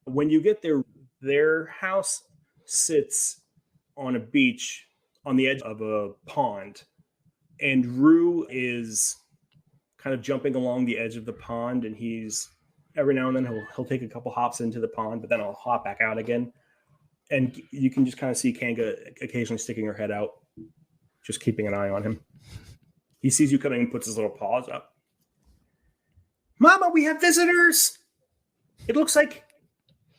When you get there, their house sits on a beach on the edge of a pond, and Rue is kind of jumping along the edge of the pond, and he's every now and then he'll take a couple hops into the pond, but then he'll hop back out again. And you can just kind of see Kanga occasionally sticking her head out, just keeping an eye on him. He sees you coming and puts his little paws up. Mama, we have visitors! It looks like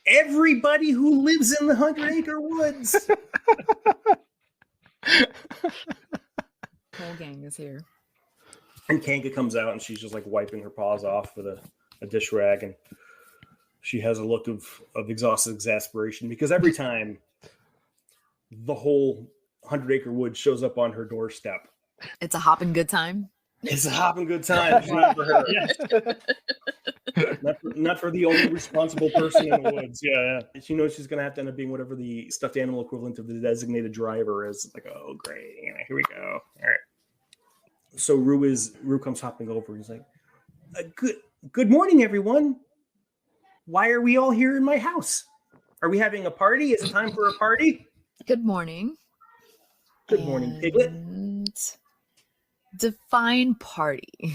everybody who lives in the 100 Acre Woods. Whole gang is here. And Kanga comes out and she's just like wiping her paws off with a dish rag, and she has a look of exhausted exasperation because every time the whole 100 Acre Wood shows up on her doorstep, it's a hopping good time. It's a hopping good time. It's not for her. Not for the only responsible person in the woods. Yeah. She knows she's going to have to end up being whatever the stuffed animal equivalent of the designated driver is. It's like, oh, great. Here we go. All right. So Rue comes hopping over. He's like, good morning, everyone. Why are we all here in my house? Are we having a party? Is it time for a party? Good morning. Good morning, Piglet. Define party.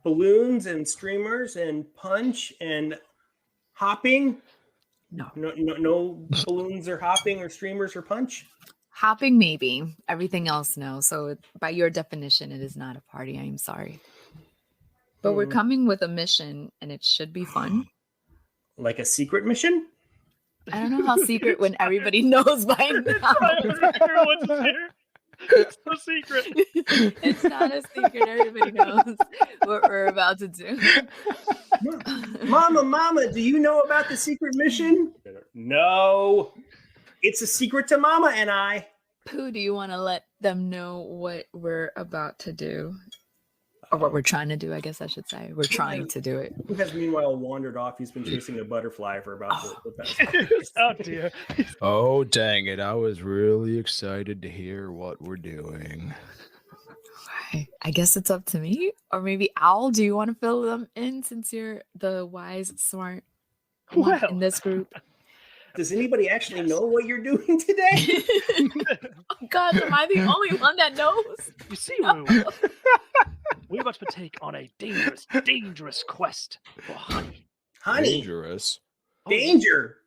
Balloons and streamers and punch and hopping. No balloons or hopping or streamers or punch. Hopping, maybe. Everything else, no. So by your definition, it is not a party. I am sorry. But we're coming with a mission, and it should be fun. Like a secret mission? I don't know how secret when everybody knows by now. Everyone's here. It's no secret. It's not a secret. Everybody knows what we're about to do. Mama, do you know about the secret mission? No. It's a secret to Mama and I. Pooh, do you want to let them know what we're about to do? Or what we're trying to do, I guess I should say. We're trying to do it. Who has meanwhile wandered off? He's been chasing a butterfly for about the past. Oh, dear. Oh, dang it. I was really excited to hear what we're doing. I guess it's up to me. Or maybe Owl, do you want to fill them in since you're the wise, smart one in this group? Does anybody actually know what you're doing today? Oh, God, am I the only one that knows? You see, Rue, we're about to take on a dangerous quest for honey. Honey? Dangerous? Danger?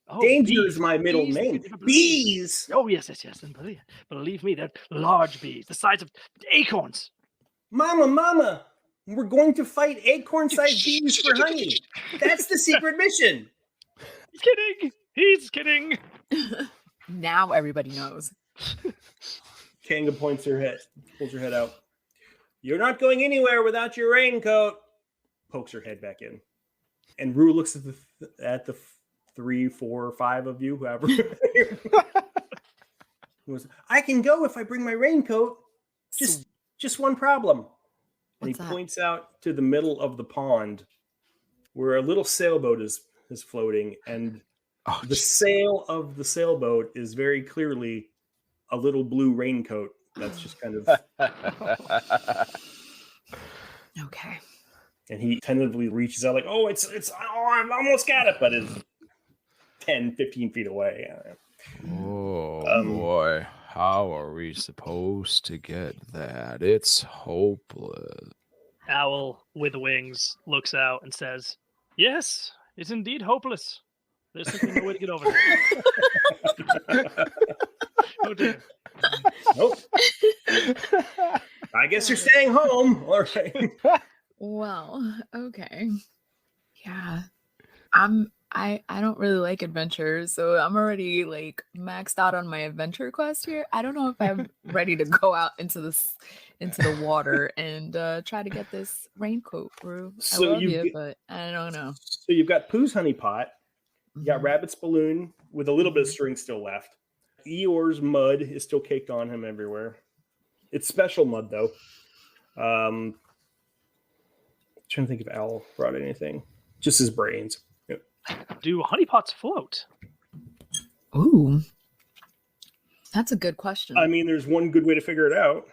Oh, Danger bees. is my middle Bees, name. bees. Bees. Oh, yes. And believe me, they're large bees, the size of acorns. Mama, we're going to fight acorn-sized bees for honey. That's the secret mission. He's kidding. Now everybody knows. Kanga pulls her head out. You're not going anywhere without your raincoat. Pokes her head back in. And Rue looks at the 3, 4, 5 of you, whoever. I can go if I bring my raincoat. Just one problem. And he points out to the middle of the pond where a little sailboat is floating, and the sail of the sailboat is very clearly a little blue raincoat that's just kind of Okay. And he tentatively reaches out like, I almost got it, but it's 10, 15 feet away. Oh boy, how are we supposed to get that? It's hopeless. Owl with wings looks out and says, "Yes, it's indeed hopeless. There's simply no way to get over there." Oh dear. Nope. I guess you're staying home. All right. Well, okay. Yeah. I don't really like adventures, so I'm already like maxed out on my adventure quest here. I don't know if I'm ready to go out into the water and try to get this raincoat, Rue. I love you, but I don't know. So you've got Pooh's honey pot. You got Rabbit's balloon with a little bit of string still left. Eeyore's mud is still caked on him everywhere. It's special mud though. Trying to think if Owl brought anything. Just his brains. Yep. Do honeypots float? Ooh. That's a good question. I mean, there's one good way to figure it out.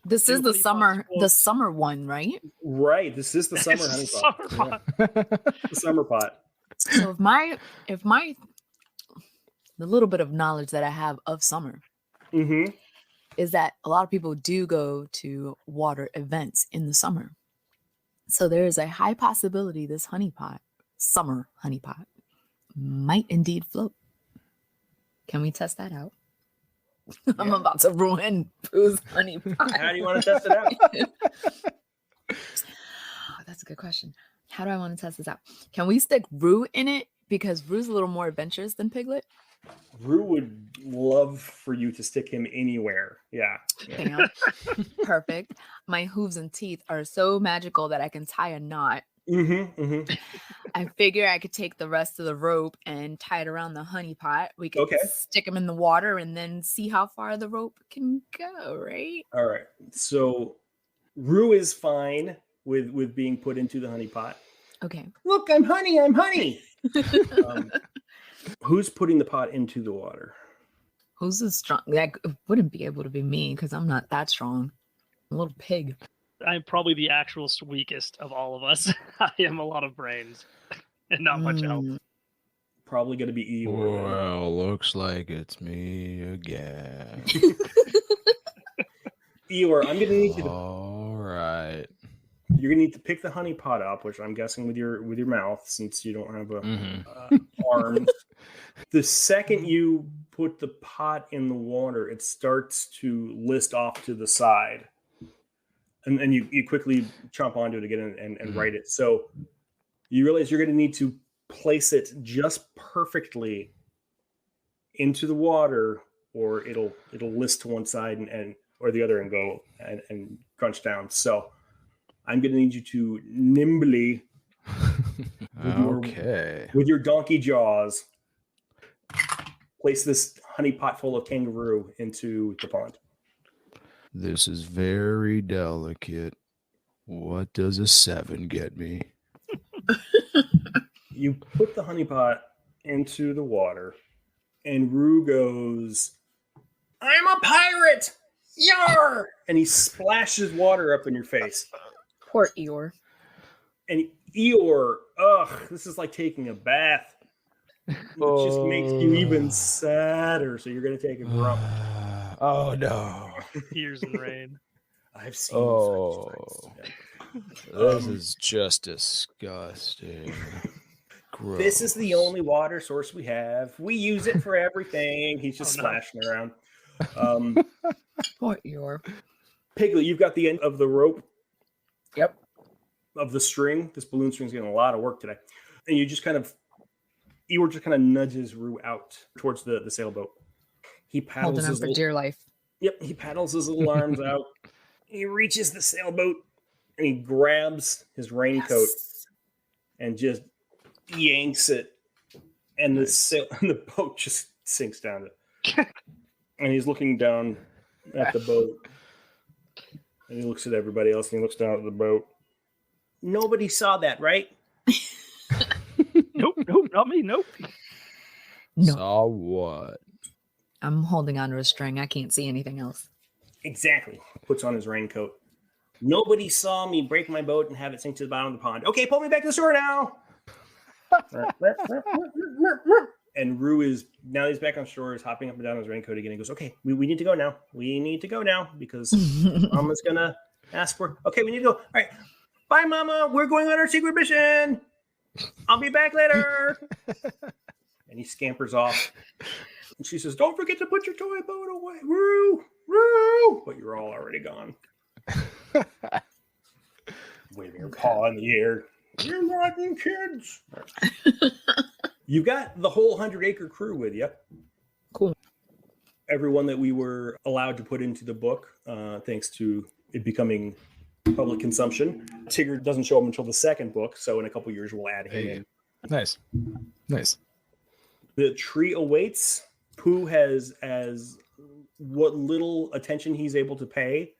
This is the summer one, right? Right. This is the summer honeypot. Summer pot. The summer pot. So if the little bit of knowledge that I have of summer is that a lot of people do go to water events in the summer. So there is a high possibility this summer honeypot, might indeed float. Can we test that out? Yeah. I'm about to ruin Pooh's honeypot. How do you want to test it out? Oh, that's a good question. How do I want to test this out? Can we stick Rue in it? Because Rue's a little more adventurous than Piglet. Rue would love for you to stick him anywhere. Yeah. Bam. Perfect. My hooves and teeth are so magical that I can tie a knot. I figure I could take the rest of the rope and tie it around the honey pot. We could stick him in the water and then see how far the rope can go, right? All right. So Rue is fine with being put into the honey pot. Okay. Look, I'm honey. Who's putting the pot into the water? Who's as strong? That wouldn't be able to be me because I'm not that strong. I'm a little pig. I'm probably the actual weakest of all of us. I am a lot of brains and not much help. Probably going to be Eeyore. Well, looks like it's me again. Eeyore, I'm going to need you to... All right. You're going to need to pick the honey pot up, which I'm guessing with your mouth, since you don't have arms. The second you put the pot in the water, it starts to list off to the side. And you quickly chomp onto it again and write it. So you realize you're going to need to place it just perfectly into the water, or it'll list to one side and or the other and go and crunch down. So I'm going to need you to nimbly, with your donkey jaws, place this honey pot full of kangaroo into the pond. This is very delicate. What does a 7 get me? You put the honey pot into the water, and Rue goes, "I'm a pirate! Yar!" And he splashes water up in your face. Poor Eeyore. And Eeyore, this is like taking a bath. It just makes you even sadder. So you're going to take a grump. Oh no! Tears and rain. I've seen. This is just disgusting. This is the only water source we have. We use it for everything. He's just Oh, no. splashing around. Poor Eeyore. Piglet, you've got the end of the rope. Yep. Of the string. This balloon string's getting a lot of work today. And you just Eeyore just kind of nudges Rue out towards the sailboat. He paddles Holding on his for dear life. Yep, he paddles his little arms out. He reaches the sailboat and he grabs his raincoat and just yanks it. And the boat just sinks down. And he's looking down at the boat. And he looks at everybody else and he looks down at the boat. Nobody saw that, right? Nope, not me, nope. No. Saw what? I'm holding onto a string. I can't see anything else. Exactly. Puts on his raincoat. Nobody saw me break my boat and have it sink to the bottom of the pond. Okay, pull me back to the shore now. And Rue is, now he's back on shore, is hopping up and down his raincoat again. He goes, okay, we need to go now. We need to go now because Mama's going to ask for, okay, we need to go. All right. Bye, Mama. We're going on our secret mission. I'll be back later. And he scampers off. And she says, don't forget to put your toy boat away. Roo, Roo. But you're all already gone. Waving her paw in the air. You're rotten kids. You've got the whole 100 Acre crew with you. Cool. Everyone that we were allowed to put into the book, thanks to it becoming public consumption. Tigger doesn't show up until the second book, so in a couple years we'll add him in. Nice. The tree awaits. Pooh has, as what little attention he's able to pay,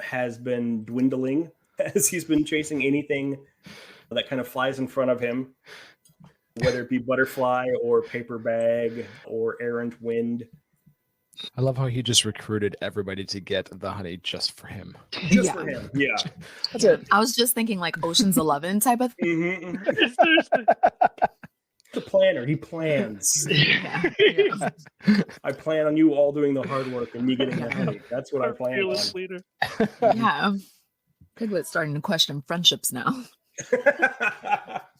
has been dwindling as he's been chasing anything that kind of flies in front of him, whether it be butterfly or paper bag or errant wind. I love how he just recruited everybody to get the honey just for him. Just for him, yeah. That's it. I was just thinking like Ocean's 11 type of thing. The planner, he plans. Yeah. I plan on you all doing the hard work and me getting the honey. That's what I plan Fearless on. leader. Yeah. Piglet's starting to question friendships now.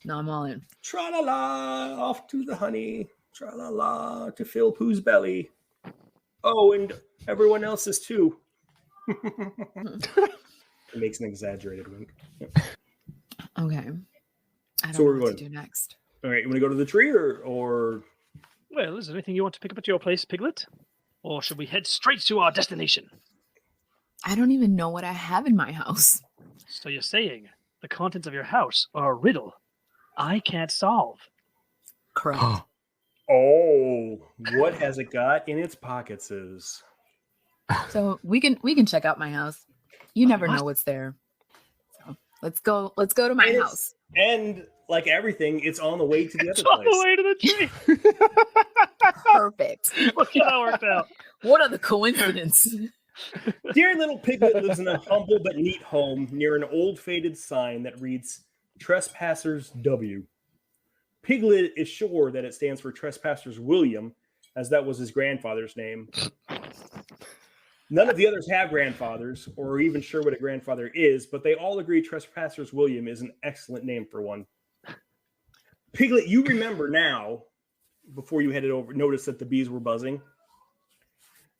No, I'm all in. Tra-la-la, off to the honey. Tra-la-la, to fill Pooh's belly. Oh, and everyone else's too. It makes an exaggerated wink. Okay. I don't So we're know what to going- do next. All right, you want to go to the tree or Well, is there anything you want to pick up at your place, Piglet? Or should we head straight to our destination? I don't even know what I have in my house. So you're saying the contents of your house are a riddle I can't solve. Correct. Oh, what has it got in its pockets is So we can check out my house. You never know what's there. So let's go to my It is- house. and like everything, it's on the way to the It's other all the place. way to the tree. Perfect. Look at how it worked out. What are the coincidences? Dear little Piglet lives in a humble but neat home near an old faded sign that reads Trespassers W. Piglet is sure that it stands for Trespassers William, as that was his grandfather's name. None of the others have grandfathers, or are even sure what a grandfather is, but they all agree Trespassers William is an excellent name for one. Piglet, you remember now, before you headed over, noticed that the bees were buzzing,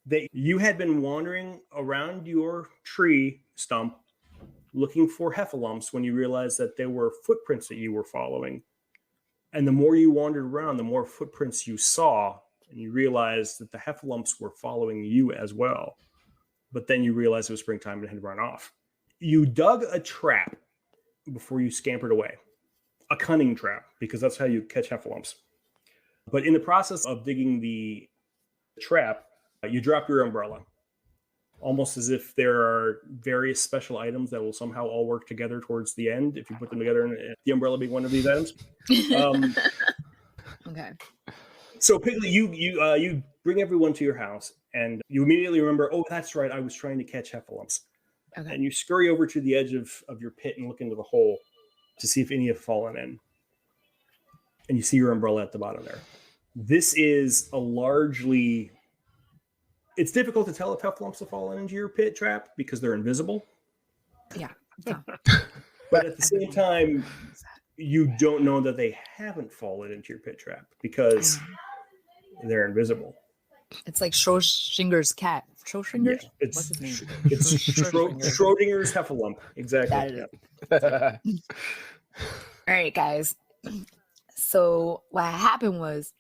that you had been wandering around your tree stump looking for heffalumps when you realized that there were footprints that you were following. And the more you wandered around, the more footprints you saw, and you realized that the heffalumps were following you as well. But then you realized it was springtime and had run off. You dug a trap before you scampered away. A cunning trap, because that's how you catch heffalumps. But in the process of digging the trap, you drop your umbrella. Almost as if there are various special items that will somehow all work together towards the end if you put them together, and the umbrella being one of these items. Okay. So Piglet, you bring everyone to your house, and you immediately remember, oh, that's right, I was trying to catch heffalumps. Okay. And you scurry over to the edge of your pit and look into the hole to see if any have fallen in. And you see your umbrella at the bottom there. This is a largely... It's difficult to tell if heffalumps have fallen into your pit trap because they're invisible. Yeah. But at the same time, you don't know that they haven't fallen into your pit trap because they're invisible. It's like Schrodinger's cat. Schrodinger's? Yeah, What's his name? it's Schrodinger's Heffalump. Exactly. That is All right, guys. So what happened was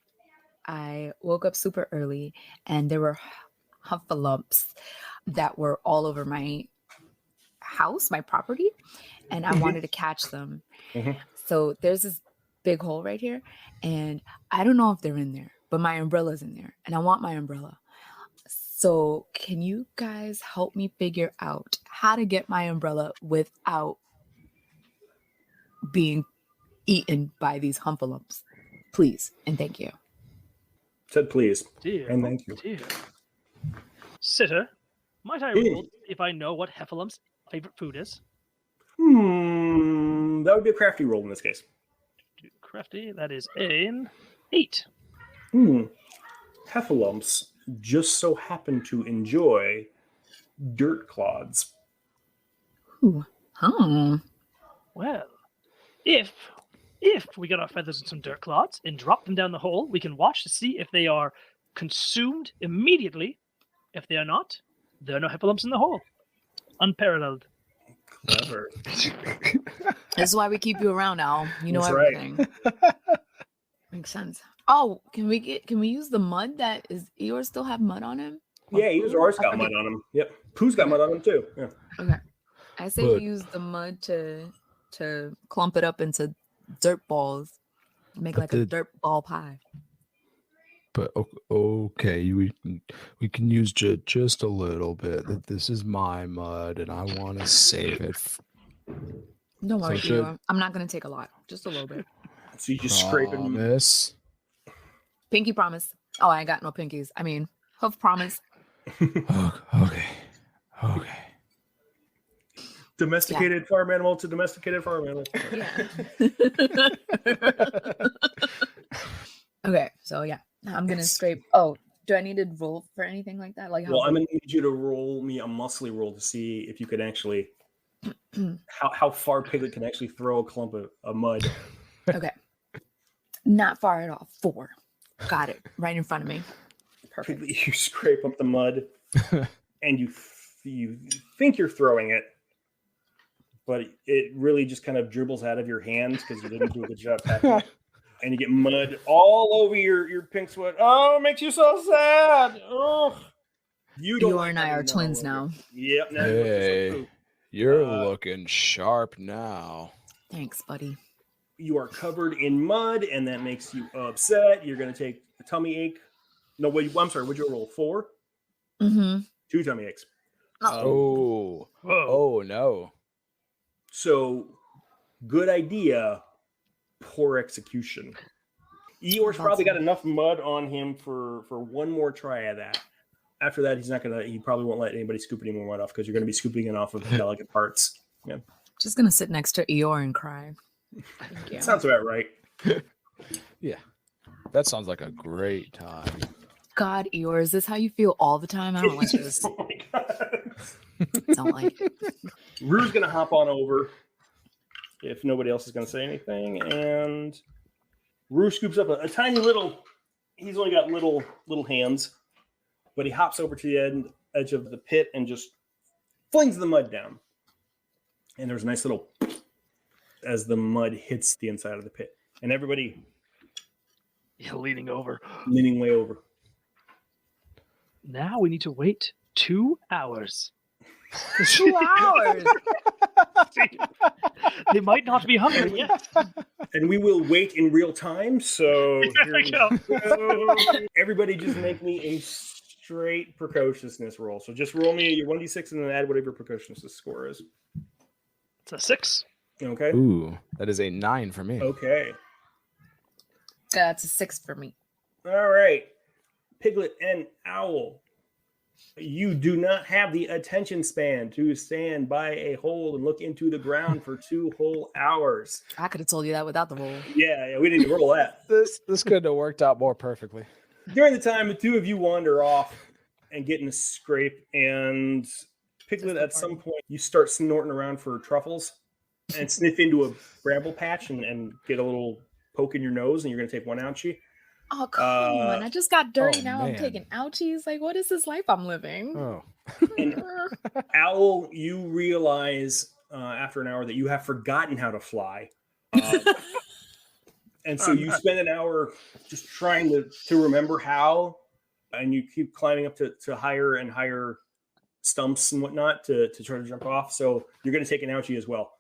I woke up super early and there were Huffalumps that were all over my house, my property, and I wanted to catch them. So there's this big hole right here, and I don't know if they're in there, but my umbrella's in there, and I want my umbrella. So can you guys help me figure out how to get my umbrella without being eaten by these Huffalumps? Please and thank you. Said please. Dear, And thank you. Dear. Sitter, might I roll if I know what Heffalump's favorite food is? That would be a crafty roll in this case. Crafty, that is an 8. Heffalumps just so happen to enjoy dirt clods. Ooh. Well, if we get our feathers in some dirt clods and drop them down the hole, we can watch to see if they are consumed immediately. If they are not, there are no Heffalumps in the hole. Unparalleled. Clever. This is why we keep you around, Al. You know That's everything. Makes sense. Oh, can we use the mud that is Eeyore still have mud on him? Yeah, Eeyore's got mud on him. Yep. Pooh's got mud on him too. Yeah. Okay. I say we use the mud to clump it up into dirt balls. Make like a dirt ball pie. But okay, we can use just a little bit. That this is my mud, and I want to save it. Don't worry, Eeyore. I'm not gonna take a lot, just a little bit. So you just scrape it. Promise. Pinky promise. Oh, I ain't got no pinkies. I mean, hoof promise. Okay. Domesticated farm animal to domesticated farm animal. Yeah. Okay, so yeah, I'm gonna scrape. Oh, do I need to roll for anything like that? Like, Well, I'm gonna need you to roll me a muscly roll to see if you can actually how far Piglet can actually throw a clump of mud. Okay, not far at all. 4. Got it. Right in front of me. Perfect. Piglet, you scrape up the mud, and you think you're throwing it, but it really just kind of dribbles out of your hands because you didn't do a good job packing it. And you get mud all over your pink sweat. Oh, it makes you so sad. Oh, Eeyore and I are twins now. Yep. Now Hey, you're looking sharp now. Thanks, buddy. You are covered in mud, and that makes you upset. You're going to take a tummy ache. No, wait, I'm sorry. Would you roll 4? 2 tummy aches. Oh no. So, good idea. Poor execution. Eeyore's probably got enough mud on him for one more try at that. After that, he probably won't let anybody scoop any more mud off because you're going to be scooping it off of delicate parts. Yeah. Just gonna sit next to Eeyore and cry. Thank you. Sounds about right. Yeah. That sounds like a great time. God, Eeyore, is this how you feel all the time? I don't like this. Oh my God. Don't like it. Rue's going to hop on over if nobody else is going to say anything. And Rue scoops up a tiny little, he's only got little hands, but he hops over to the edge of the pit and just flings the mud down. And there's a nice little as the mud hits the inside of the pit. And everybody leaning way over. Now we need to wait 2 hours. 2 hours. They might not be hungry yet. And we will wait in real time. So There we go. Everybody just make me a straight precociousness roll. So just roll me your 1d6 and then add whatever your precociousness score is. It's a 6. Okay. Ooh, that is a 9 for me. Okay. That's a 6 for me. All right. Piglet and Owl. You do not have the attention span to stand by a hole and look into the ground for 2 whole hours. I could have told you that without the roll. Yeah, we didn't roll that. This couldn't have worked out more perfectly. During the time, the 2 of you wander off and get in a scrape, and Piglet, at some point, you start snorting around for truffles. and sniff into a bramble patch and get a little poke in your nose, and you're going to take 1 ouchie. Oh, come on. I just got dirty. oh, Now I'm man. taking ouchies. Like, what is this life I'm living? Oh. And Owl, you realize after an hour that you have forgotten how to fly. And so you spend an hour just trying to remember how, and you keep climbing up to higher and higher stumps and whatnot to try to jump off. So you're going to take an ouchie as well.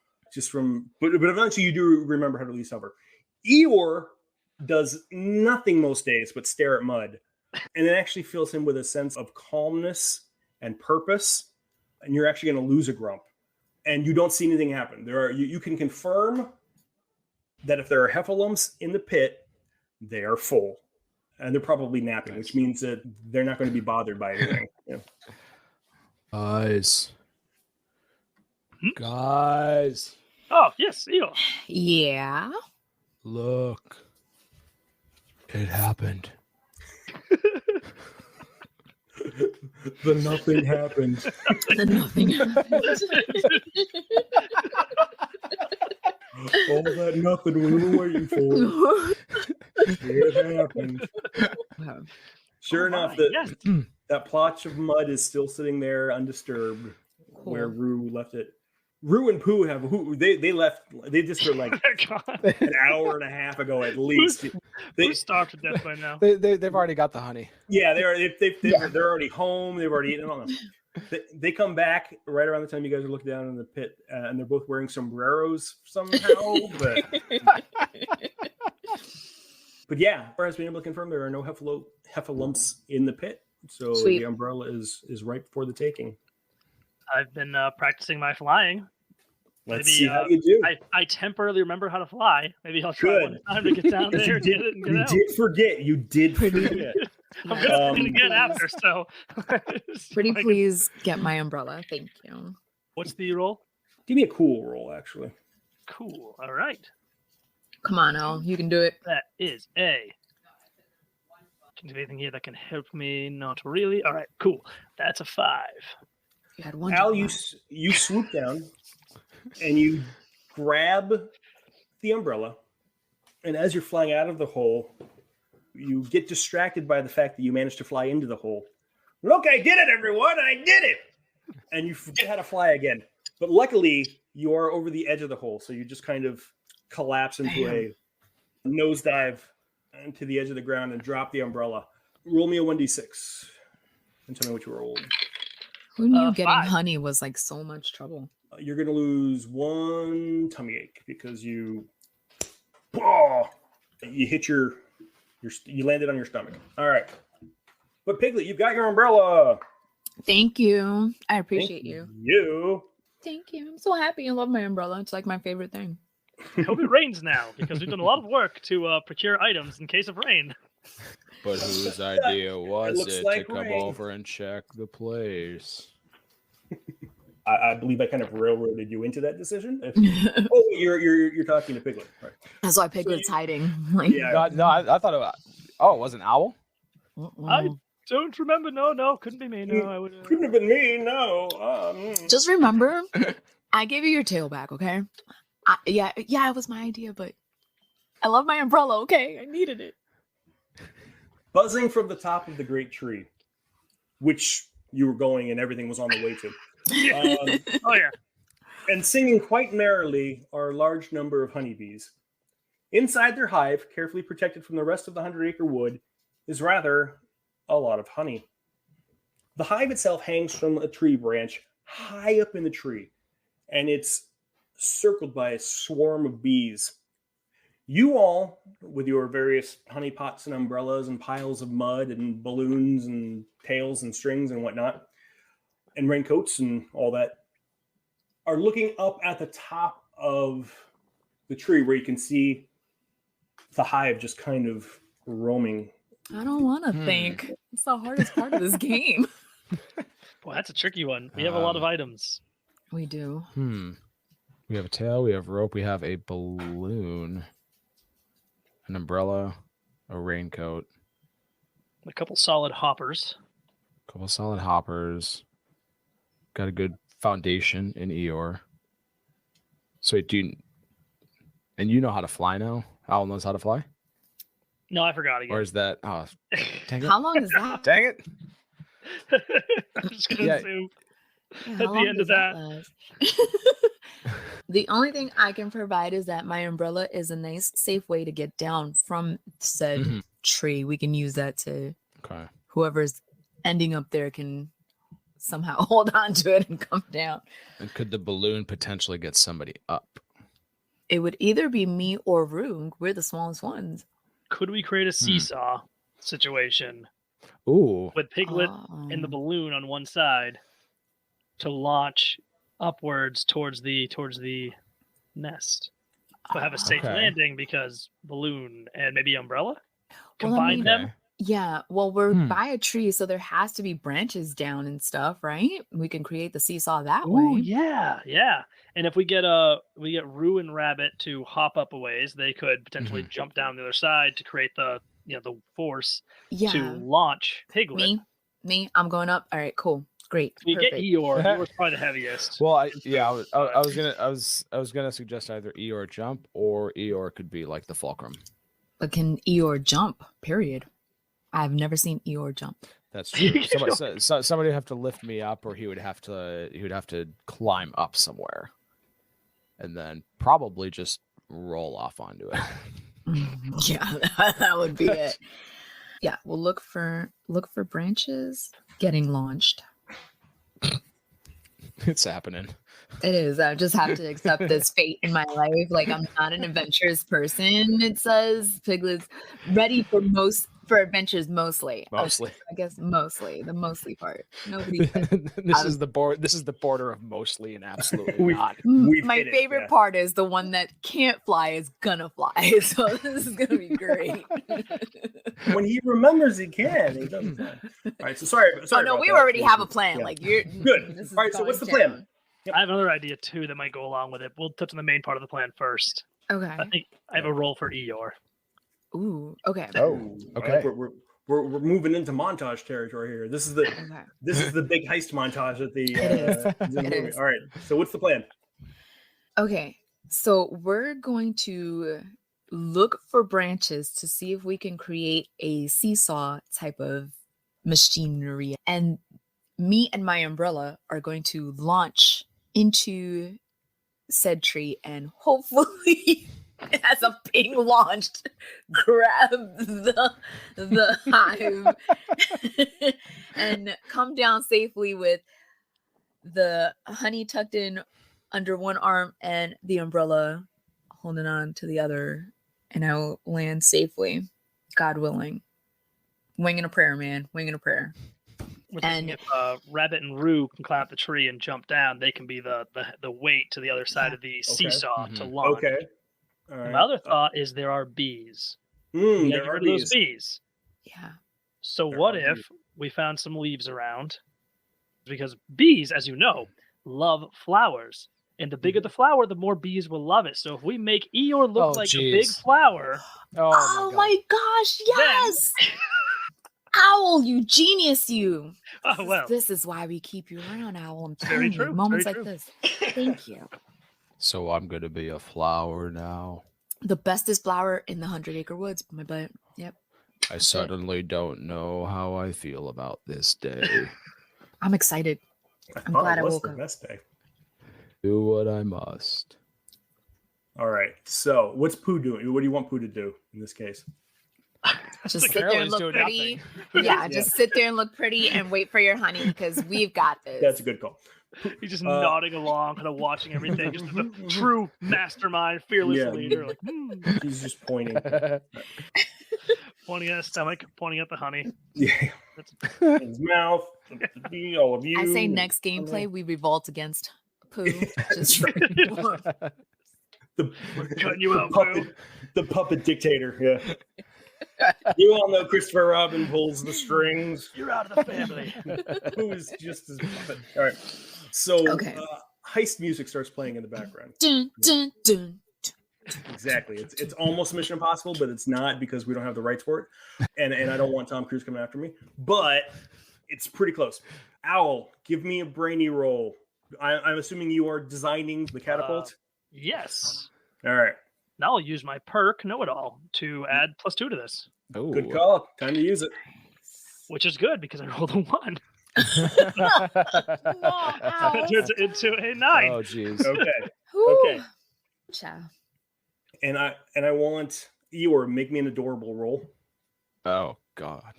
But eventually you do remember how to at least hover. Eeyore does nothing most days but stare at mud. And it actually fills him with a sense of calmness and purpose. And you're actually going to lose a grump. And you don't see anything happen. You can confirm that if there are heffalumps in the pit, they are full. And they're probably napping, which means that they're not going to be bothered by anything. Yeah. Guys. Oh, yes, Eeyore. Yeah. Look. It happened. The nothing happened. The nothing happened. All that nothing we were waiting for. It happened. Wow. Sure enough, that plotch of mud is still sitting there undisturbed where Rue left it. Rue and Pooh they left. They just were like an hour and a half ago at least. They starved to death by now. They've already got the honey. Yeah, they're already home. They've already eaten. I don't know. They come back right around the time you guys are looking down in the pit, and they're both wearing sombreros somehow. But yeah, as far as being able to confirm, there are no heffalumps in the pit, so Sweet. the umbrella is right for the taking. I've been practicing my flying. Let's Maybe, see how you do. I temporarily remember how to fly. Maybe I'll try one time to get down there and get it and get out. You did forget. I'm gonna do it again after. So, Pretty like, please get my umbrella. Thank you. what's the roll? Give me a cool roll, actually. Cool. All right. Come on, Al. You can do it. That is a. Can you do anything here that can help me? Not really. All right. Cool. That's a 5. You had one. Al, you swoop down and you grab the umbrella, and as you're flying out of the hole, you get distracted by the fact that you managed to fly into the hole. Look, I did it, everyone! I did it! And you forget how to fly again. But luckily, you are over the edge of the hole, so you just kind of collapse into a nosedive into the edge of the ground and drop the umbrella. Roll me a 1d6 and tell me what you rolled. Who knew getting 5. honey was like so much trouble? You're going to lose 1 tummy ache because you hit you landed on your stomach. All right. But Piglet, you've got your umbrella. Thank you. I appreciate you. Thank you. I'm so happy. I love my umbrella. It's like my favorite thing. I hope it rains now because we've done a lot of work to procure items in case of rain. But whose idea was looks it like to come rain. over and check the place? I believe I kind of railroaded you into that decision. Oh, you're talking to Piglet, right? That's why Piglet's hiding. Like, Yeah. No, I thought it was an owl? I don't remember. No, couldn't be me. No, I would. Couldn't have been me. No. just remember, I gave you your tail back, okay? Yeah, it was my idea, but I love my umbrella, okay? I needed it. Buzzing from the top of the great tree, which you were going and everything was on the way to. Oh yeah. And singing quite merrily are a large number of honeybees. Inside their hive, carefully protected from the rest of the 100-acre wood, is rather a lot of honey. The hive itself hangs from a tree branch high up in the tree, and it's circled by a swarm of bees. You all, with your various honey pots and umbrellas and piles of mud and balloons and tails and strings and whatnot, and raincoats and all that, are looking up at the top of the tree where you can see the hive just kind of roaming. I don't want to think. It's the hardest part of this game. Boy, that's a tricky one. We have a lot of items. We do. We have a tail, we have rope, we have a balloon, an umbrella, a raincoat, A couple solid hoppers. a couple solid hoppers. Got a good foundation in Eeyore. So wait, and you know how to fly now? Owl knows how to fly? No, I forgot again. Or is that dang it. How long is that? Dang it. I'm just gonna Yeah. assume Yeah, at how the long end of does that. last? The only thing I can provide is that my umbrella is a nice, safe way to get down from said Mhm. tree. We can use that to Okay. whoever's ending up there can somehow hold on to it and come down. And could the balloon potentially get somebody up? It would either be me or Rue. We're the smallest ones. Could we create a seesaw situation Ooh. with Piglet and the Oh. balloon on one side to launch upwards towards the nest? But have a safe Okay. landing because balloon and maybe umbrella? Well, I Combine mean, them? Yeah, well, we're Hmm. by a tree, so there has to be branches down and stuff, right? We can create the seesaw that Ooh, way. yeah. And if we get Roo and Rabbit to hop up a ways, they could potentially jump down the other side to create the the force to Yeah, launch Piglet. me, I'm going up. All right, cool, great, We get perfect. Eeyore. Eeyore's probably the heaviest. Well, I was gonna suggest either Eeyore jump or Eeyore could be like the fulcrum. But can Eeyore jump? Period. I've never seen Eeyore jump. That's true. Somebody would have to lift me up, or he would have to climb up somewhere, and then probably just roll off onto it. Yeah, that would be it. Yeah, we'll look for branches getting launched. It's happening. It is. I just have to accept this fate in my life. Like, I'm not an adventurous person. It says Piglet's ready for adventures mostly. Mostly. I guess mostly. The mostly part. Nobody. This is the border of mostly and absolutely We- not. We've My hit it, favorite yeah. part is the one that can't fly is gonna fly. So this is gonna be great. When he remembers he can, he doesn't. All right, so sorry. Oh no, about we that. already have a plan. Yeah. Like, you're Good. this is All right, so going what's the plan? down. I have another idea too that might go along with it. We'll touch on the main part of the plan first. Okay. I think I have a role for Eeyore. Ooh. Okay. Oh, okay. I think we're moving into montage territory here. This is the big heist montage at the. It the It movie. is. All right. So what's the plan? Okay, so we're going to look for branches to see if we can create a seesaw type of machinery. And me and my umbrella are going to launch into said tree and hopefully as a being launched, grab the hive and come down safely with the honey tucked in under one arm and the umbrella holding on to the other, and I'll land safely, God willing. Winging a prayer, man. Winging a prayer. We're thinking if Rabbit and Roo can climb up the tree and jump down, they can be the weight to the other side of the seesaw to launch. Okay. All right. My other thought is there are bees. We gotta there get are rid of those bees. bees. Yeah. So There what are if bees. we found some leaves around? Because bees, as you know, love flowers. And the bigger the flower, the more bees will love it. So if we make Eeyore look like a big flower, Oh my gosh, yes! Owl, you genius, you. oh well. This is why we keep you around, Owl. I'm Very telling you, true, moments very like true. this. Thank you. So I'm gonna be a flower now. The bestest flower in the 100 Acre Woods, my butt. Yep. I suddenly don't know how I feel about this day. I'm excited. I'm thought glad it I was woke the up. best day. Do what I must. All right. So what's Pooh doing? What do you want Pooh to do in this case? Just Like sit there and Carolyn's look doing pretty. nothing. Yeah, just sit there and look pretty and wait for your honey because we've got this. That's a good call. He's just nodding along, kind of watching everything. Just the true mastermind, fearless Yeah. leader. Like, He's just pointing. pointing at his stomach, pointing at the honey. Yeah. His mouth. All of you. I say next gameplay we revolt against Pooh. Just The, Cutting you out, the puppet dictator. Yeah. You all know Christopher Robin pulls the strings. You're out of the family. Who is just his puppet? All right. So Okay. heist music starts playing in the background. dun, dun, dun. Exactly. It's almost Mission Impossible, but it's not because we don't have the rights for it. And I don't want Tom Cruise coming after me. But it's pretty close. Owl, give me a brainy roll. I'm assuming you are designing the catapult. Yes. All right. Now I'll use my perk Know-It-All to add +2 to this, Ooh. Good call. Time to use it. which is good because I rolled a 1. No, ow. Turns it into a 9. Oh, jeez. Okay. Whew. Okay. Cha. And I want Eeyore make me an adorable roll. Oh, God.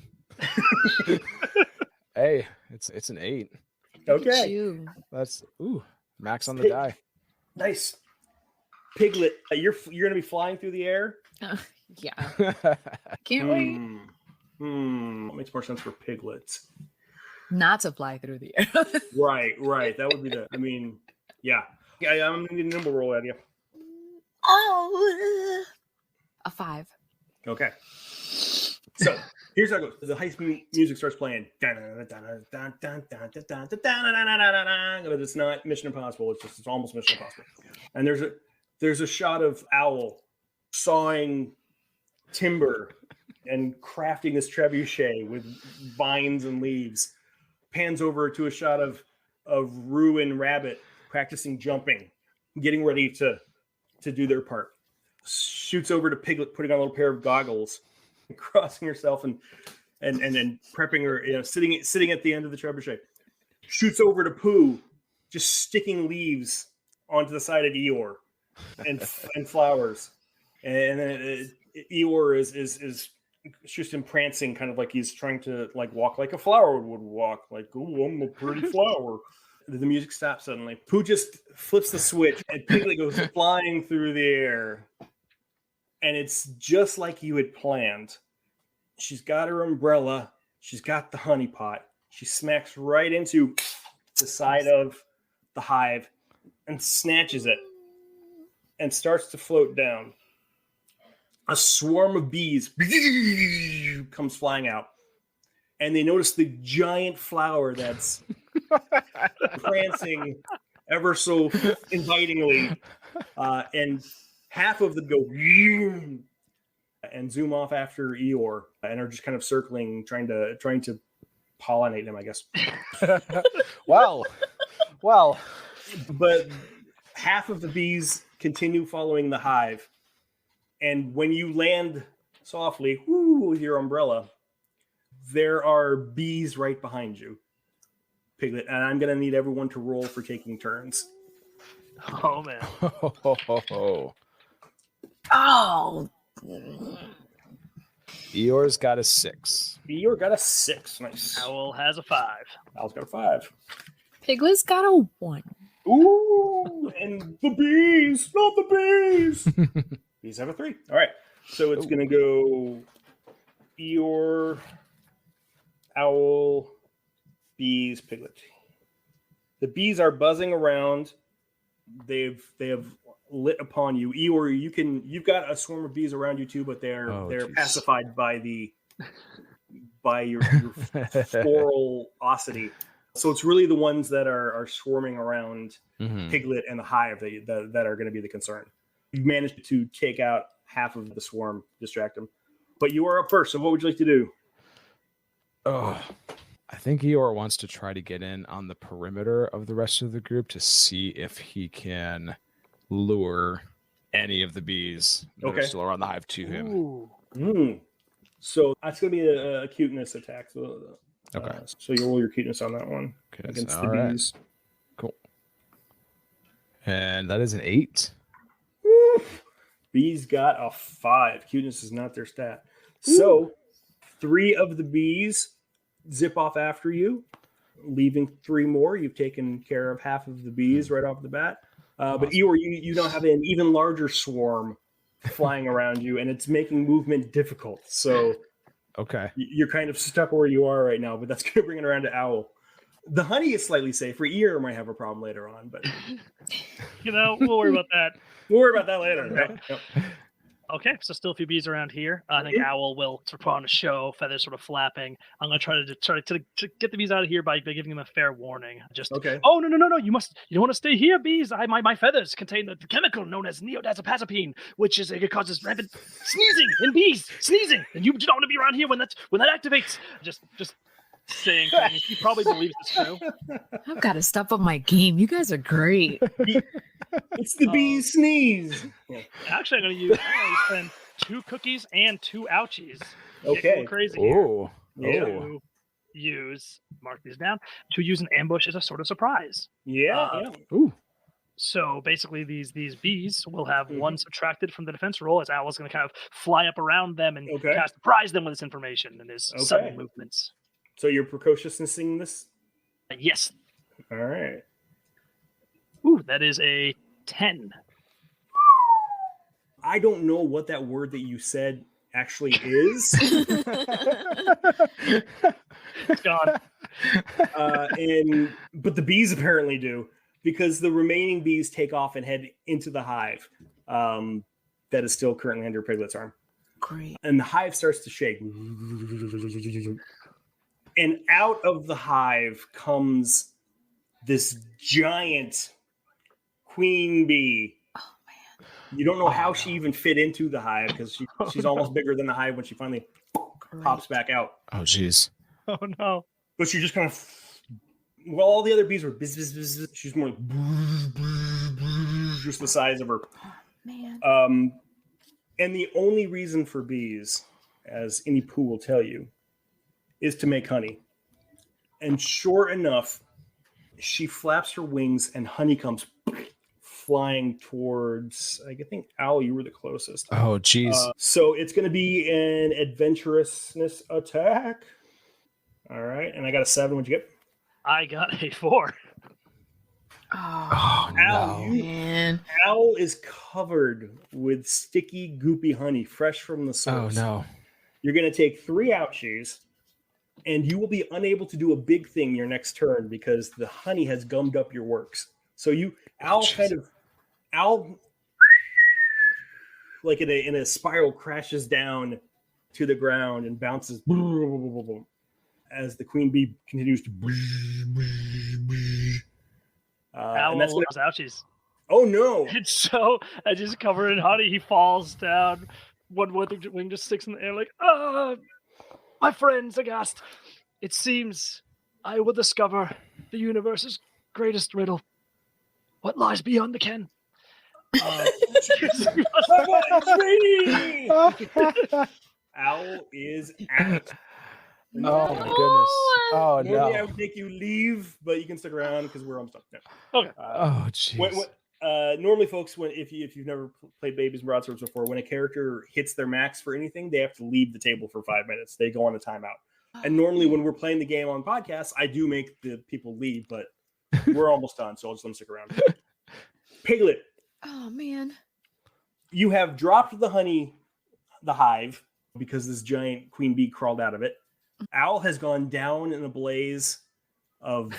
Hey, it's an 8. Look at Okay. you. That's max on the Hey. die. Nice. Piglet, you're gonna be flying through the air. Yeah. Can't wait. What makes more sense for piglets? Not to fly through the air. Right. That would be yeah. I'm gonna need a nimble roll at you. Oh, a 5. Okay. So here's how it goes. The heist music starts playing. But it's not Mission Impossible. It's almost Mission Impossible. And there's a shot of Owl sawing timber and crafting this trebuchet with vines and leaves. Pans over to a shot of Roo and Rabbit practicing jumping, getting ready to do their part. Shoots over to Piglet, putting on a little pair of goggles, crossing herself and prepping her, sitting at the end of the trebuchet. Shoots over to Pooh, just sticking leaves onto the side of Eeyore and flowers. And then Eeyore is just prancing, kind of like he's trying to walk like a flower would walk, like, oh, I'm a pretty flower. The music stops suddenly. Pooh just flips the switch and Piglet goes flying through the air. And it's just like you had planned. She's got her umbrella. She's got the honey pot. She smacks right into the side of the hive and snatches it and starts to float down. A swarm of bees comes flying out. And they notice the giant flower that's prancing ever so invitingly. And half of them go and zoom off after Eeyore and are just kind of circling, trying to pollinate him, I guess. Well. But half of the bees continue following the hive. And when you land softly with your umbrella, there are bees right behind you, Piglet. And I'm going to need everyone to roll for taking turns. Oh, man. Oh. Eeyore's got a 6. Eeyore got a 6. Nice. Owl has a 5. Owl's got a 5. Piglet's got a 1. Ooh, and the bees, not the bees. Bees have a 3. All right. So it's going to go Eeyore, Owl, bees, Piglet. The bees are buzzing around. They have lit upon you. Eeyore, you've got a swarm of bees around you too, but they're geez. pacified by your floralosity. So it's really the ones that are swarming around Piglet and the hive that are going to be the concern. You've managed to take out half of the swarm, distract them. But you are up first, so what would you like to do? Oh, I think Eeyore wants to try to get in on the perimeter of the rest of the group to see if he can lure any of the bees that are still around the hive to him. Ooh. So that's going to be a cuteness attack. So, Okay. So you roll your cuteness on that one against the bees. Cool. And that is an 8. Woo! Bees got a 5. Cuteness is not their stat. So 3 of the bees zip off after you, leaving 3 more. You've taken care of half of the bees right off the bat. But Eeyore, you now have an even larger swarm flying around you, and it's making movement difficult. So you're kind of stuck where you are right now, but that's going to bring it around to Owl. The honey is slightly safer. Eeyore might have a problem later on, but We'll worry about that. We'll worry about that later. Yep. Okay, so still a few bees around here. I think Owl will sort of put on a show, feathers sort of flapping. I'm going to try to get the bees out of here by giving them a fair warning. Oh, no, you don't want to stay here, bees. My feathers contain the chemical known as neodazapazepine, which it causes rapid sneezing in bees, and you don't want to be around here when that activates. Just saying things. He probably believes this true. I've got to step up my game. You guys are great. It's the bee's sneeze. Yeah. Actually, I'm gonna spend 2 cookies and 2 ouchies. Get a Okay. little crazy here. Oh. Yeah. To use, mark these down, to use an ambush as a sort of surprise. Yeah. Ooh. So basically, these bees will have Mhm. 1 subtracted from the defense roll, as Owl's going to kind of fly up around them and Okay. kind of surprise them with this information and his Okay. sudden movements. So you're precociousnessing this? Yes. All right. Ooh, that is a 10. I don't know what that word that you said actually is. It's gone. But the bees apparently do, because the remaining bees take off and head into the hive that is still currently under Piglet's arm. Great. And the hive starts to shake. And out of the hive comes this giant queen bee. Oh man. You don't know how she even fit into the hive, because she's almost bigger than the hive when she finally pops back out. Oh, jeez. Oh no. But she just kind of, well, all the other bees were bzz, bzz, bzz, bzz. She's more like bzz, bzz, bzz, just the size of her. Man. And the only reason for bees, as any Pooh will tell you, is to make honey. And sure enough, she flaps her wings and honey comes flying towards, I think, Owl, you were the closest. Oh, jeez. So it's going to be an adventurousness attack. All right. And I got a 7. What'd you get? I got a 4. Oh, Owl, man. Owl is covered with sticky, goopy honey, fresh from the source. Oh, no. You're going to take 3 ouchies, and you will be unable to do a big thing your next turn because the honey has gummed up your works. So Owl, like in a spiral, crashes down to the ground and bounces as the queen bee continues to. Owl And that's loves ouchies. oh no! And so, as he's covered in honey, he falls down. One wing just sticks in the air, like, my friends, aghast. It seems I will discover the universe's greatest riddle. What lies beyond the ken? Owl is out. Oh, my goodness. Oh, Normally I no. would make you leave, but you can stick around because we're almost done. No. Okay. Oh, jeez. Normally, folks, if you've never played Babies and Broadswords before, when a character hits their max for anything, they have to leave the table for 5 minutes. They go on a timeout. And normally, when we're playing the game on podcasts, I do make the people leave, but we're almost done, so I'll just let them stick around. Piglet, Oh, man. you have dropped the hive, because this giant queen bee crawled out of it. Owl has gone down in a blaze of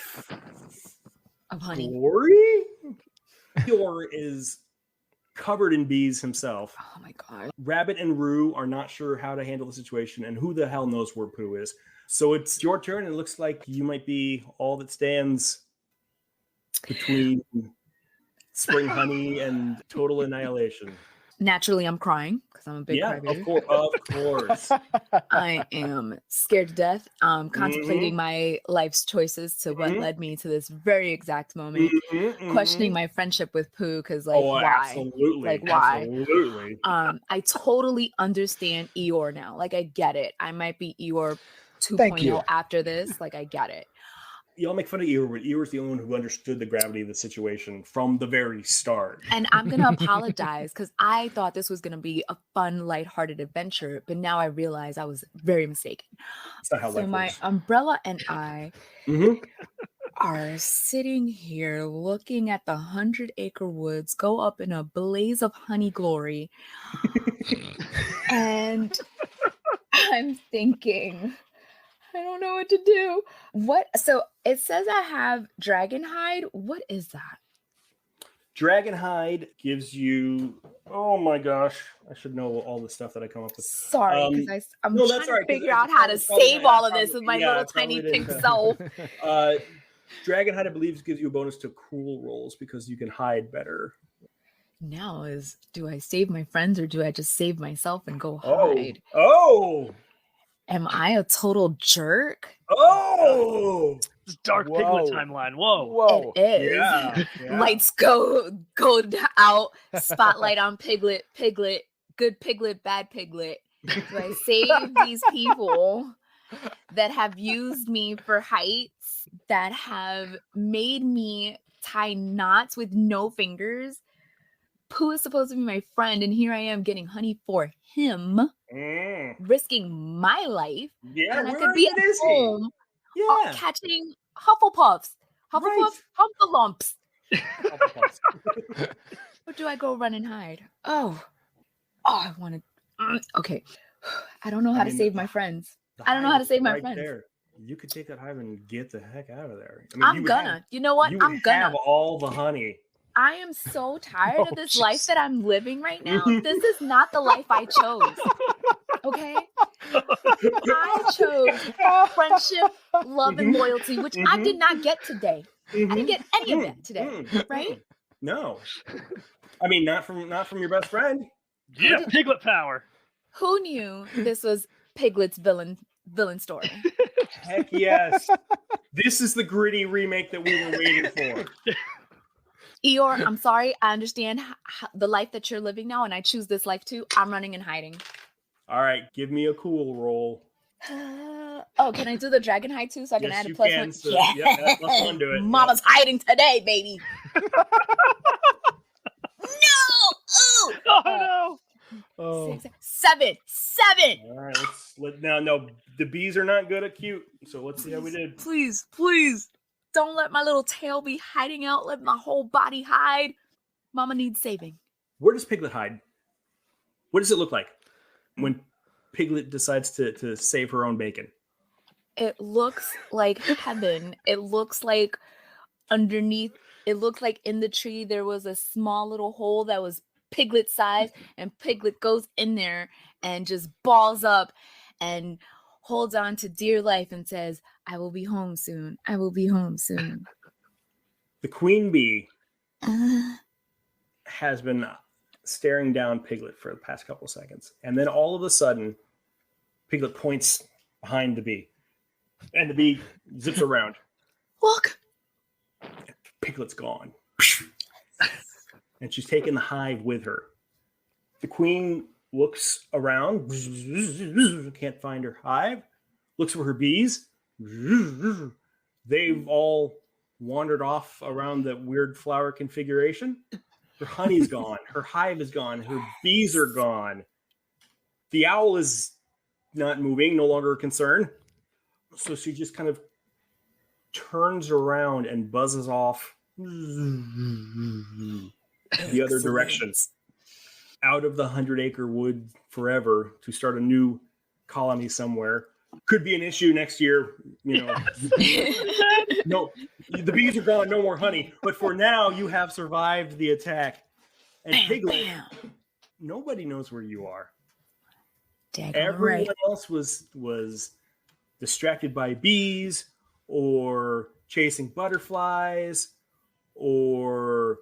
Honey. glory. Eeyore is covered in bees himself. Oh, my God. Rabbit and Roo are not sure how to handle the situation, and who the hell knows where Pooh is. So it's your turn, and it looks like you might be all that stands between spring honey and total annihilation. Naturally, I'm crying because I'm a big crybaby. Of course. I am scared to death. Contemplating my life's choices to what led me to this very exact moment. Questioning my friendship with Pooh because, like, why? Absolutely. Like, why? Absolutely. I totally understand Eeyore now. Like, I get it. I might be Eeyore Thank you. 2.0 after this. Like, I get it. Y'all make fun of Eeyore, but Eeyore's the only one who understood the gravity of the situation from the very start. And I'm going to apologize because I thought this was going to be a fun, lighthearted adventure. But now I realize I was very mistaken. That's not how So life my works. umbrella and I Mhm. are sitting here looking at the 100 Acre Woods go up in a blaze of honey glory. And I'm thinking, I don't know what to do. So it says I have dragon hide. What is that? Dragon hide gives you. Oh my gosh! I should know all the stuff that I come up with. Sorry, because I'm no, trying that's to all right, 'cause figure out how to probably- save all of this probably- with my yeah, little probably tiny pink didn't, self. Dragon hide, I believe, gives you a bonus to cruel rolls because you can hide better. Now do I save my friends or do I just save myself and go Oh! hide? Oh! Am I a total jerk? Oh! This dark Piglet timeline. Whoa. Whoa. It is. Yeah. Lights go out. Spotlight on Piglet. Piglet. Good Piglet. Bad Piglet. Do I save these people that have used me for heights, that have made me tie knots with no fingers? Pooh is supposed to be my friend, and here I am getting honey for him, risking my life. Yeah, and I where could be even at is he? home Yeah. catching Hufflepuffs. Right. Humpalumps. Hufflepuffs. Or do I go run and hide? Oh, I want to. Okay. I don't know how to save my friends. I don't know how to save my friends. There. You could take that hive and get the heck out of there. I'm gonna. You know what? I'm gonna. Have all the honey. I am so tired of this life that I'm living right now. This is not the life I chose. Okay? I chose friendship, love, and loyalty, which I did not get today. I didn't get any of that today, right? No. I mean, not from your best friend. Yeah, Piglet power. Who knew this was Piglet's villain story? Heck yes. This is the gritty remake that we were waiting for. Eeyore, I'm sorry. I understand the life that you're living now, and I choose this life too. I'm running and hiding. All right, give me a cool roll. Can I do the dragon hide too, so I can add a plus one? So, yeah, that's plus one to it. Mama's hiding today, baby. No! Ooh! Oh no! Oh. 7. All right, no, the bees are not good at cute, so let's see how we did. Please. Don't let my little tail be hiding out. Let my whole body hide. Mama needs saving. Where does Piglet hide? What does it look like when Piglet decides to save her own bacon? It looks like heaven. It looks like underneath. It looks like in the tree there was a small little hole that was Piglet size, and Piglet goes in there and just balls up and holds on to dear life and says, I will be home soon. I will be home soon. The queen bee has been staring down Piglet for the past couple of seconds. And then all of a sudden, Piglet points behind the bee. And the bee zips around. Look. Piglet's gone. And she's taken the hive with her. The queen looks around. Can't find her hive. Looks for her bees. They've all wandered off around the weird flower configuration. Her honey's gone. Her hive is gone. Her bees are gone. The owl is not moving, no longer a concern. So she just kind of turns around and buzzes off the other direction. Out of the 100 Acre Wood forever to start a new colony somewhere. Could be an issue next year, you know. No, the bees are gone, no more honey. But for now, you have survived the attack. And Piglet, nobody knows where you are. Everyone else was distracted by bees or chasing butterflies or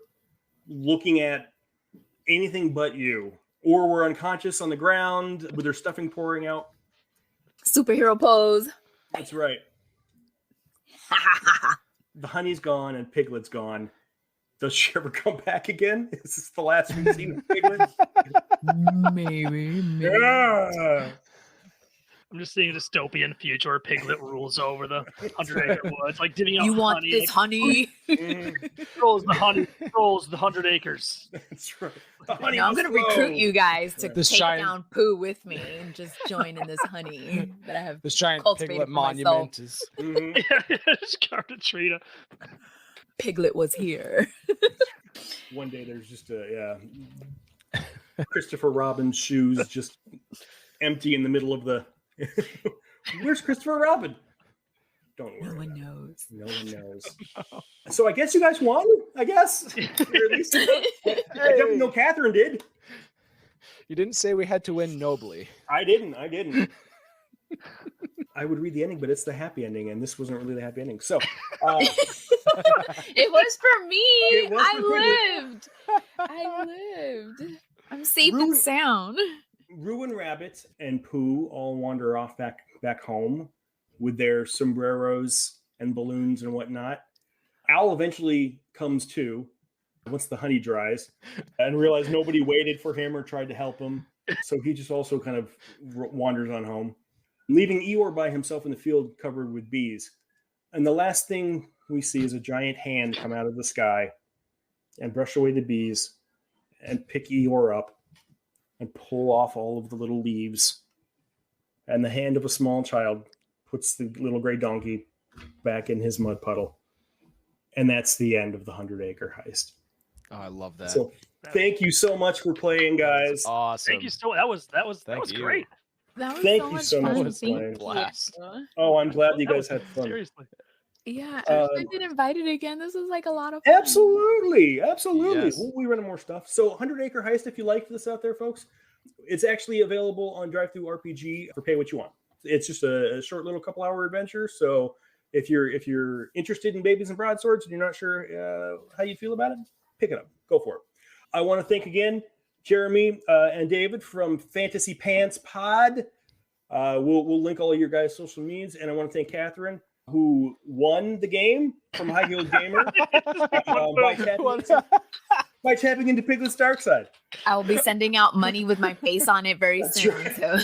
looking at anything but you. Or were unconscious on the ground with their stuffing pouring out. Superhero pose. That's right. The honey's gone and Piglet's gone. Does she ever come back again? Is this the last we've seen of Piglet? Maybe. Yeah. I'm just seeing a dystopian future where Piglet rules over the 100 Acre Woods, like divvying out You want honey, this honey? Controls the honey, controls the 100 acres. That's right. The honey No, I'm going to recruit you guys to This take giant- down Pooh with me and just join in this honey that I have This giant cultivated Piglet for myself. monument is. Yeah, just carved a tree to... Piglet was here. One day there's just Christopher Robin's shoes just empty in the middle of the... Where's Christopher Robin? Don't worry. No one knows. No one knows. So I guess you guys won, I guess. Or at least I definitely know Katherine did. You didn't say we had to win nobly. I didn't. I would read the ending, but it's the happy ending, and this wasn't really the happy ending. So It was for me. It was for I lived. I'm safe and sound. Ruin Rabbit and Pooh all wander off back home with their sombreros and balloons and whatnot. Owl eventually comes to once the honey dries and realizes nobody waited for him or tried to help him. So he just also kind of wanders on home, leaving Eeyore by himself in the field covered with bees. And the last thing we see is a giant hand come out of the sky and brush away the bees and pick Eeyore up and pull off all of the little leaves. And the hand of a small child puts the little gray donkey back in his mud puddle. And that's the end of the 100 Acre Heist. Oh, I love that. So thank you so much for playing, guys. Awesome. Thank you so. That was Thank you. great. That was Thank so you much so much fun. for Thank playing. you. Blast. Oh, I'm glad you That guys was- had fun. Seriously. Yeah, I should have been invited again. This was like a lot of fun. Absolutely. Yes. We'll run more stuff. So 100 Acre Heist, if you liked this out there, folks, it's actually available on Drive-Thru RPG for pay what you want. It's just a short little couple-hour adventure. So if you're interested in babies and broadswords and you're not sure how you feel about it, pick it up. Go for it. I want to thank again Jeremy and David from Fantasy Pants Pod. We'll link all of your guys' social medias, and I want to thank Katherine, who won the game from High Heeled Gamer by tapping into Piglet's dark side. I will be sending out money with my face on it very That's soon. right. So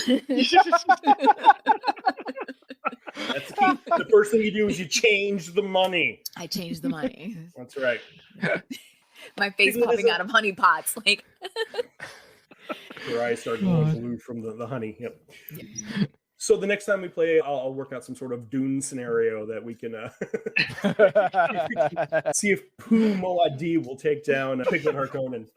That's the key. The first thing you do is you change the money. I changed the money. That's right. My face Piglet popping is a- out of honey pots. Like Your eyes start going blue from the honey. Yep. So the next time we play, I'll work out some sort of Dune scenario that we can see if Pooh Moadi will take down Piglet Harkonnen.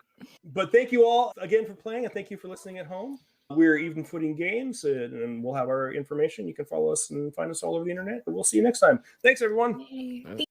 But thank you all again for playing, and thank you for listening at home. We're Even Footing Games, and we'll have our information. You can follow us and find us all over the internet. We'll see you next time. Thanks, everyone. yay.